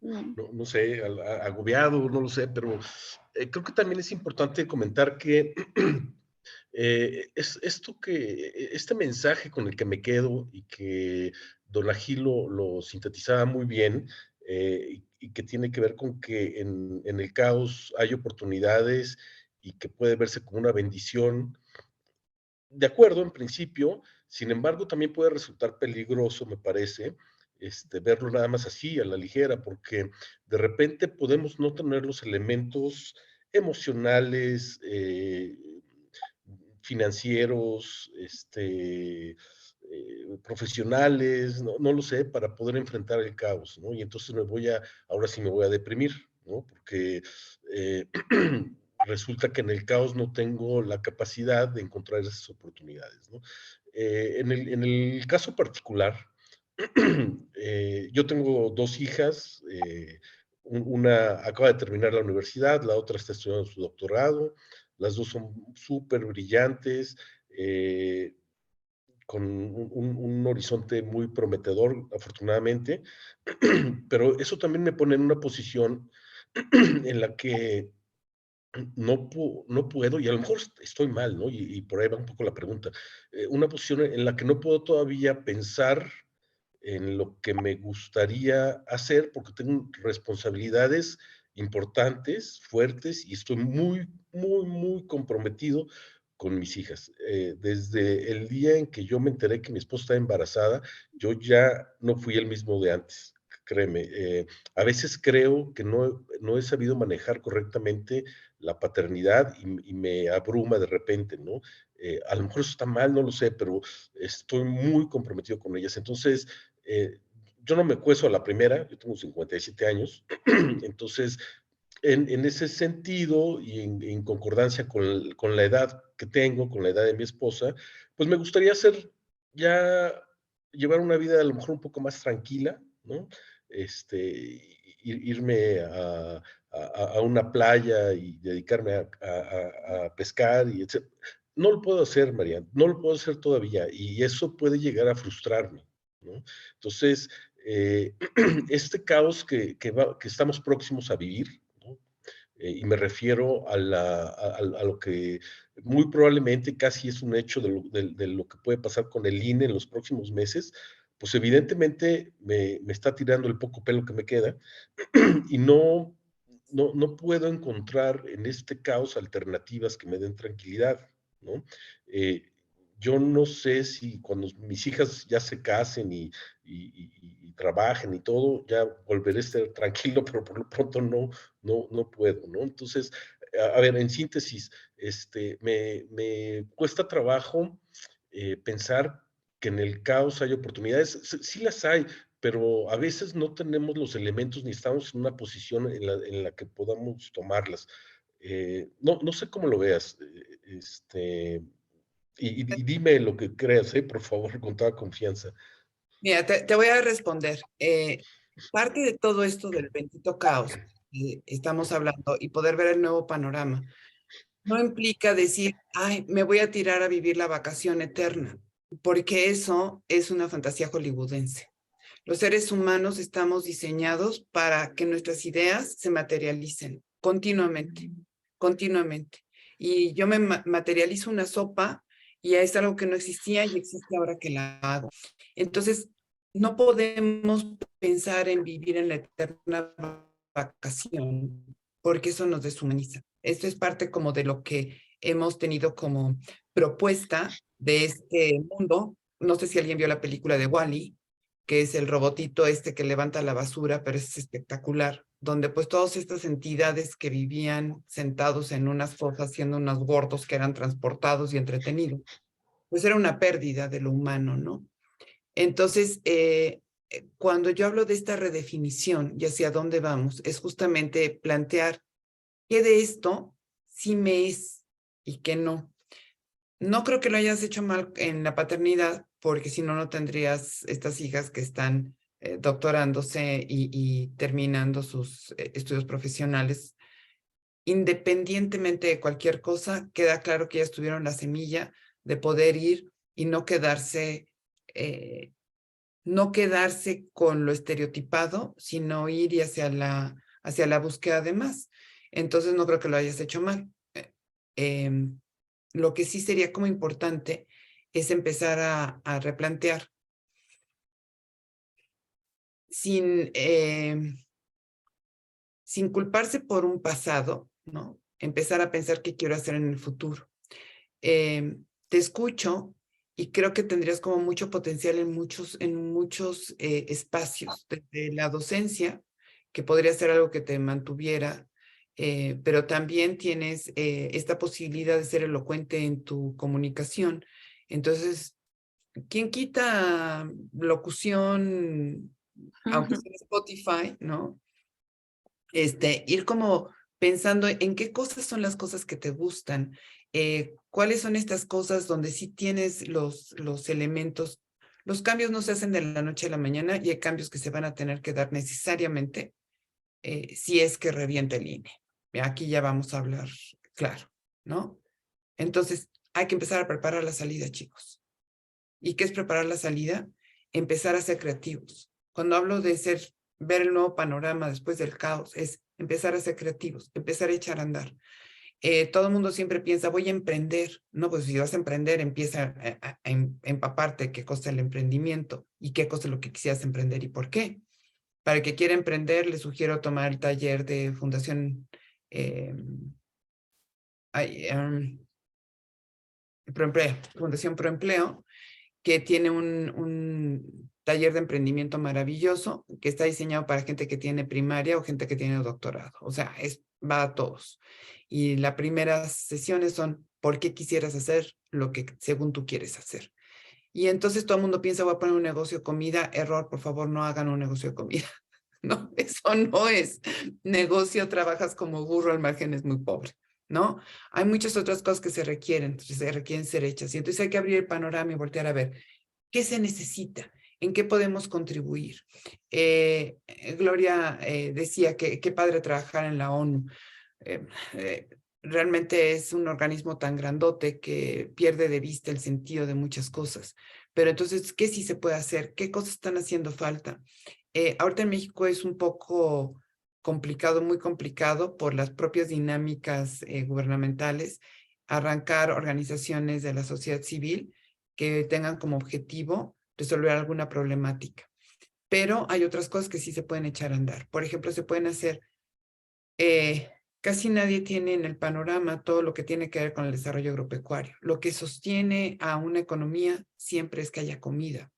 no sé, agobiado, no lo sé, pero creo que también es importante comentar que este mensaje con el que me quedo y que Don Ají lo sintetizaba muy bien, y que tiene que ver con que en el caos hay oportunidades y que puede verse como una bendición. De acuerdo, en principio, sin embargo, también puede resultar peligroso, me parece, verlo nada más así, a la ligera, porque de repente podemos no tener los elementos emocionales, financieros, profesionales, no lo sé, para poder enfrentar el caos, ¿no? Y entonces ahora sí me voy a deprimir, ¿no? Porque resulta que en el caos no tengo la capacidad de encontrar esas oportunidades, ¿no? En el caso particular, yo tengo dos hijas, una acaba de terminar la universidad, la otra está estudiando su doctorado, las dos son súper brillantes, con un horizonte muy prometedor, afortunadamente, pero eso también me pone en una posición en la que no puedo, y a lo mejor estoy mal, ¿no? Y por ahí va un poco la pregunta, una posición en la que no puedo todavía pensar en lo que me gustaría hacer, porque tengo responsabilidades importantes, fuertes, y estoy muy, muy, muy comprometido con mis hijas. Desde el día en que yo me enteré que mi esposa estaba embarazada, yo ya no fui el mismo de antes, créeme. A veces creo que no he sabido manejar correctamente la paternidad y me abruma de repente, ¿no? A lo mejor eso está mal, no lo sé, pero estoy muy comprometido con ellas. Entonces, yo no me cueso a la primera, yo tengo 57 años, entonces, en ese sentido y en concordancia con la edad que tengo, con la edad de mi esposa, pues me gustaría llevar una vida a lo mejor un poco más tranquila, ¿no? Irme a una playa y dedicarme a pescar y etc. No lo puedo hacer, Marian, no lo puedo hacer todavía y eso puede llegar a frustrarme, ¿no? Entonces, este caos que estamos próximos a vivir, ¿no? Y me refiero a lo que muy probablemente casi es un hecho de lo que puede pasar con el INE en los próximos meses, pues evidentemente me está tirando el poco pelo que me queda y no puedo encontrar en este caos alternativas que me den tranquilidad, ¿no? Eh, yo no sé si cuando mis hijas ya se casen y trabajen y todo, ya volveré a estar tranquilo, pero por lo pronto no puedo, ¿no? Entonces, a ver, en síntesis, me cuesta trabajo pensar que en el caos hay oportunidades. Sí las hay, pero a veces no tenemos los elementos ni estamos en una posición en la que podamos tomarlas. No sé cómo lo veas, y dime lo que creas, por favor, con toda confianza. Mira, te voy a responder. Parte de todo esto del bendito caos estamos hablando y poder ver el nuevo panorama no implica decir, ay, me voy a tirar a vivir la vacación eterna, porque eso es una fantasía hollywoodense. Los seres humanos estamos diseñados para que nuestras ideas se materialicen continuamente, continuamente. Y yo me materializo una sopa y es algo que no existía y existe ahora que la hago. Entonces, no podemos pensar en vivir en la eterna vacación porque eso nos deshumaniza. Esto es parte como de lo que hemos tenido como propuesta de este mundo. No sé si alguien vio la película de Wall-E, que es el robotito este que levanta la basura, pero es espectacular, donde pues todas estas entidades que vivían sentados en unas fosas siendo unos gordos que eran transportados y entretenidos, pues era una pérdida de lo humano, ¿no? Entonces, cuando yo hablo de esta redefinición y hacia dónde vamos, es justamente plantear qué de esto sí me es y qué no. No creo que lo hayas hecho mal en la paternidad, porque si no, no tendrías estas hijas que están doctorándose y terminando sus estudios profesionales. Independientemente de cualquier cosa, queda claro que ellas tuvieron la semilla de poder ir y no quedarse con lo estereotipado, sino ir y hacia la búsqueda de más. Entonces, no creo que lo hayas hecho mal. Lo que sí sería como importante es empezar a replantear sin culparse por un pasado, ¿no? Empezar a pensar qué quiero hacer en el futuro. Te escucho y creo que tendrías como mucho potencial en muchos espacios, desde la docencia, que podría ser algo que te mantuviera, pero también tienes esta posibilidad de ser elocuente en tu comunicación. Entonces, ¿quién quita locución, aunque sea en Spotify, ¿no? Ir como pensando en qué cosas son las cosas que te gustan, cuáles son estas cosas donde sí tienes los elementos. Los cambios no se hacen de la noche a la mañana y hay cambios que se van a tener que dar necesariamente si es que revienta el INE. Aquí ya vamos a hablar claro, ¿no? Entonces, hay que empezar a preparar la salida, chicos. ¿Y qué es preparar la salida? Empezar a ser creativos. Cuando hablo de ver el nuevo panorama después del caos, es empezar a ser creativos, empezar a echar a andar. Todo el mundo siempre piensa, voy a emprender. No, pues si vas a emprender, empieza a empaparte qué cosa es el emprendimiento y qué cosa es lo que quisieras emprender y por qué. Para el que quiera emprender, le sugiero tomar el taller de Fundación Proempleo, Fundación Proempleo, que tiene un taller de emprendimiento maravilloso que está diseñado para gente que tiene primaria o gente que tiene doctorado. O sea, es va a todos. Y las primeras sesiones son, ¿por qué quisieras hacer lo que según tú quieres hacer? Y entonces todo el mundo piensa, voy a poner un negocio de comida. Error, por favor, no hagan un negocio de comida. No, eso no es negocio, trabajas como burro, al margen es muy pobre, ¿no? Hay muchas otras cosas que se requieren ser hechas. Y entonces hay que abrir el panorama y voltear a ver, ¿qué se necesita? ¿En qué podemos contribuir? Gloria decía que qué padre trabajar en la ONU. Realmente es un organismo tan grandote que pierde de vista el sentido de muchas cosas. Pero entonces, ¿qué sí se puede hacer? ¿Qué cosas están haciendo falta? Ahorita en México es un poco complicado, muy complicado por las propias dinámicas gubernamentales, arrancar organizaciones de la sociedad civil que tengan como objetivo resolver alguna problemática. Pero hay otras cosas que sí se pueden echar a andar. Por ejemplo, se pueden hacer, casi nadie tiene en el panorama todo lo que tiene que ver con el desarrollo agropecuario. Lo que sostiene a una economía siempre es que haya comida,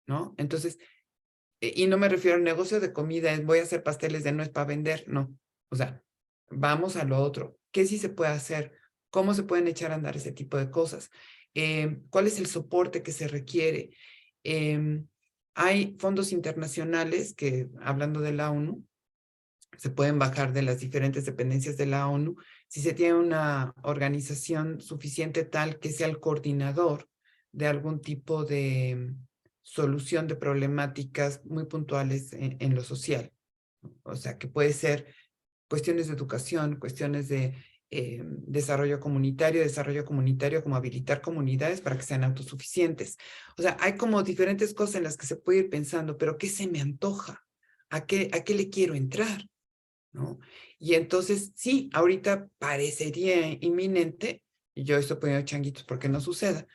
¿no? Entonces, y no me refiero al negocio de comida, voy a hacer pasteles de nuez para vender, no. O sea, vamos a lo otro. ¿Qué sí se puede hacer? ¿Cómo se pueden echar a andar ese tipo de cosas? ¿Cuál es el soporte que se requiere? Hay fondos internacionales que, hablando de la ONU, se pueden bajar de las diferentes dependencias de la ONU si se tiene una organización suficiente tal que sea el coordinador de algún tipo de solución de problemáticas muy puntuales en lo social. O sea, que puede ser cuestiones de educación, cuestiones de desarrollo comunitario como habilitar comunidades para que sean autosuficientes. O sea, hay como diferentes cosas en las que se puede ir pensando, pero ¿qué se me antoja? ¿A qué le quiero entrar? ¿No? Y entonces, sí, ahorita parecería inminente, y yo estoy poniendo changuitos porque no suceda,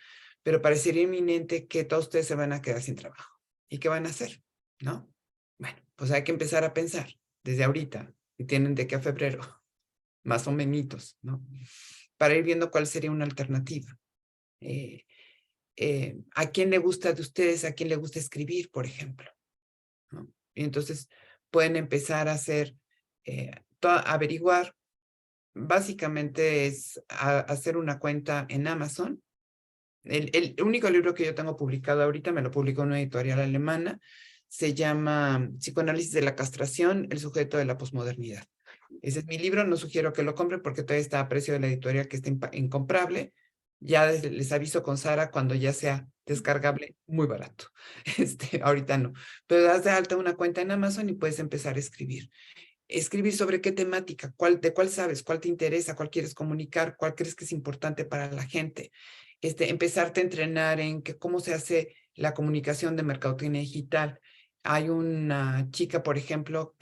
pero parecería inminente que todos ustedes se van a quedar sin trabajo. ¿Y qué van a hacer? ¿No? Bueno, pues hay que empezar a pensar desde ahorita, y tienen de aquí a febrero, más o menos, ¿no? Para ir viendo cuál sería una alternativa. ¿A quién le gusta de ustedes? ¿A quién le gusta escribir, por ejemplo? ¿No? Y entonces pueden empezar a hacer, averiguar, básicamente es hacer una cuenta en Amazon. El único libro que yo tengo publicado ahorita me lo publicó una editorial alemana, se llama Psicoanálisis de la castración, el sujeto de la posmodernidad. Ese es mi libro, no sugiero que lo compren porque todavía está a precio de la editorial que está incomprable. Ya les aviso con Sara cuando ya sea descargable, muy barato. Ahorita no. Pero das de alta una cuenta en Amazon y puedes empezar a escribir. Escribir sobre qué temática, de cuál sabes, cuál te interesa, cuál quieres comunicar, cuál crees que es importante para la gente. Empezarte a entrenar en cómo se hace la comunicación de mercadotecnia digital. Hay una chica, por ejemplo,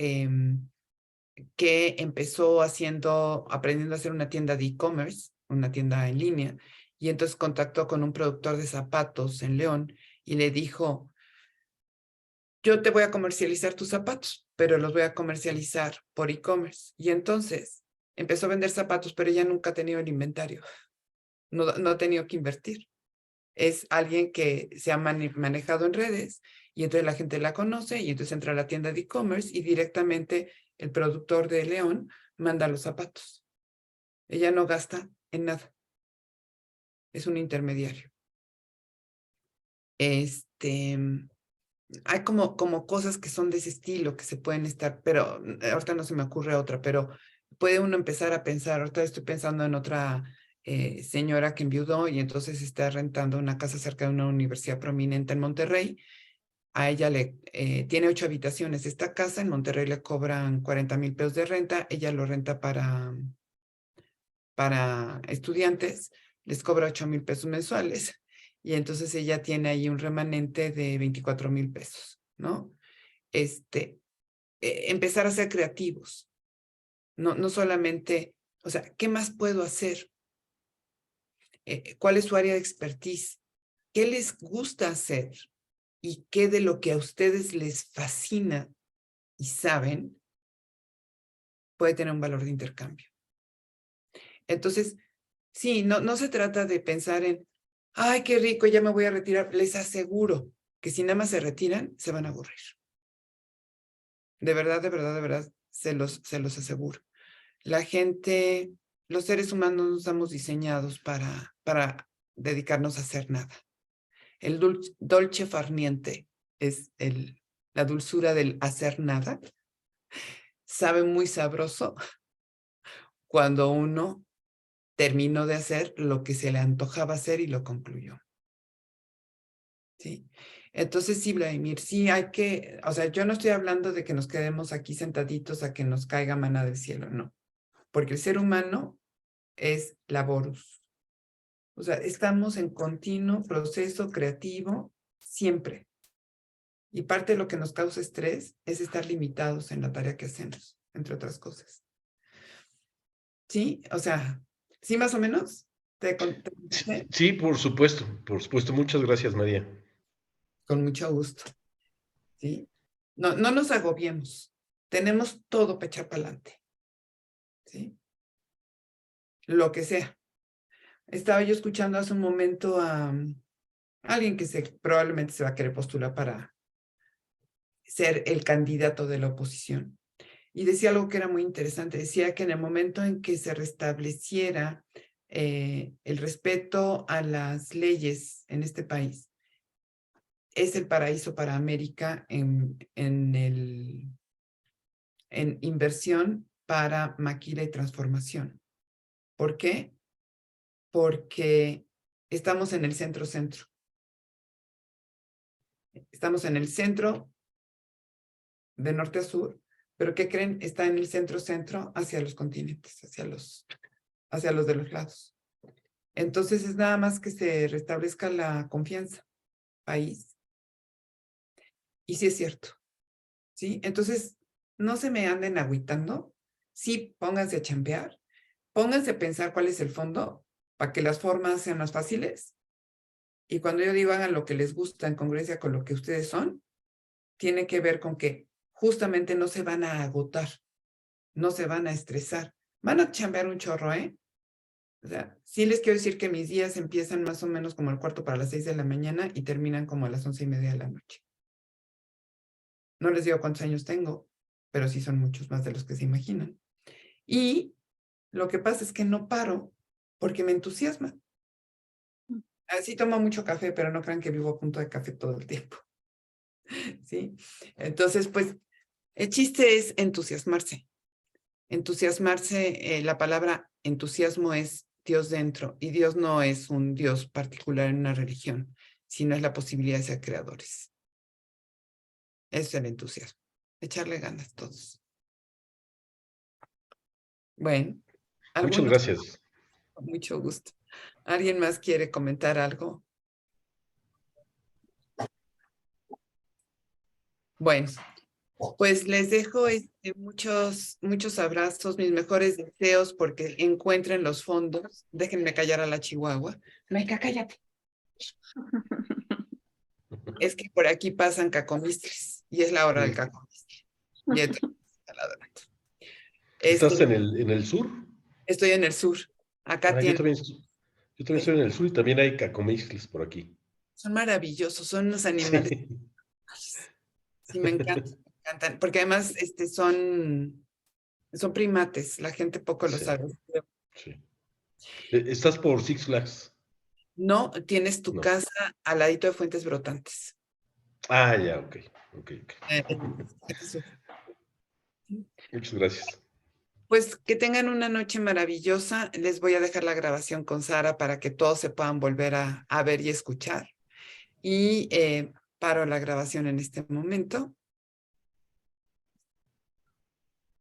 que empezó aprendiendo a hacer una tienda de e-commerce, una tienda en línea, y entonces contactó con un productor de zapatos en León y le dijo, yo te voy a comercializar tus zapatos, pero los voy a comercializar por e-commerce. Y entonces empezó a vender zapatos, pero ella nunca ha tenido el inventario, no ha tenido que invertir. Es alguien que se ha manejado en redes y entonces la gente la conoce y entonces entra a la tienda de e-commerce y directamente el productor de León manda los zapatos. Ella no gasta en nada. Es un intermediario. Hay como cosas que son de ese estilo que se pueden estar, pero ahorita no se me ocurre otra, pero puede uno empezar a pensar, ahorita estoy pensando en otra señora que enviudó y entonces está rentando una casa cerca de una universidad prominente en Monterrey. A ella tiene 8 habitaciones. Esta casa en Monterrey le cobran 40,000 pesos de renta. Ella lo renta para estudiantes, les cobra 8,000 pesos mensuales. Y entonces ella tiene ahí un remanente de 24,000 pesos, ¿no? Empezar a ser creativos. No solamente, o sea, ¿qué más puedo hacer? ¿Cuál es su área de expertise? ¿Qué les gusta hacer? ¿Y qué de lo que a ustedes les fascina y saben puede tener un valor de intercambio? Entonces, sí, no se trata de pensar en, ay, qué rico, ya me voy a retirar. Les aseguro que si nada más se retiran, se van a aburrir. De verdad, se los aseguro. La gente, los seres humanos no estamos diseñados para dedicarnos a hacer nada. El dolce far niente es la dulzura del hacer nada. Sabe muy sabroso cuando uno terminó de hacer lo que se le antojaba hacer y lo concluyó. ¿Sí? Entonces, sí, Vladimir, sí hay que, o sea, yo no estoy hablando de que nos quedemos aquí sentaditos a que nos caiga maná del cielo, no. Porque el ser humano es laborus. O sea, estamos en continuo proceso creativo siempre. Y parte de lo que nos causa estrés es estar limitados en la tarea que hacemos, entre otras cosas. ¿Sí? O sea, ¿sí más o menos? Sí, por supuesto, por supuesto. Muchas gracias, María. Con mucho gusto. ¿Sí? No nos agobiemos. Tenemos todo para echar para adelante. ¿Sí? Lo que sea. Estaba yo escuchando hace un momento a alguien que probablemente se va a querer postular para ser el candidato de la oposición. Y decía algo que era muy interesante. Decía que en el momento en que se restableciera el respeto a las leyes en este país, es el paraíso para América en inversión para maquila y transformación. ¿Por qué? Porque estamos en el centro-centro. Estamos en el centro de norte a sur, pero ¿qué creen? Está en el centro-centro hacia los continentes, hacia los de los lados. Entonces es nada más que se restablezca la confianza, país. Y sí es cierto, ¿sí? Entonces, no se me anden agüitando. Sí, pónganse a chambear. Pónganse a pensar cuál es el fondo para que las formas sean más fáciles. Y cuando yo digo hagan lo que les gusta en congruencia con lo que ustedes son, tiene que ver con que justamente no se van a agotar, no se van a estresar. Van a chambear un chorro, ¿eh? O sea, sí les quiero decir que mis días empiezan más o menos como al 6:15 de la mañana y terminan como a las 11:30 de la noche. No les digo cuántos años tengo, pero sí son muchos más de los que se imaginan. Y lo que pasa es que no paro porque me entusiasma. Así tomo mucho café, pero no crean que vivo a punto de café todo el tiempo. ¿Sí? Entonces, pues, el chiste es entusiasmarse. Entusiasmarse, la palabra entusiasmo es Dios dentro, y Dios no es un Dios particular en una religión, sino es la posibilidad de ser creadores. Es el entusiasmo. Echarle ganas todos. Bueno. Muchas gracias. Con mucho gusto. ¿Alguien más quiere comentar algo? Bueno, pues les dejo muchos abrazos, mis mejores deseos porque encuentren los fondos. Déjenme callar a la chihuahua. Meca, cállate. Es que por aquí pasan cacomistles y es la hora del cacomistle. ¿Estás en el sur? Estoy en el sur. Acá yo también estoy en el sur y también hay cacomixles por aquí. Son maravillosos, son unos animales. Sí, me encantan, porque además son primates, la gente poco lo sabe. Sí. ¿Estás por Six Flags? No, tienes tu casa al ladito de Fuentes Brotantes. Ah, ya, ok. Muchas gracias. Pues que tengan una noche maravillosa. Les voy a dejar la grabación con Sara para que todos se puedan volver a ver y escuchar. Y paro la grabación en este momento.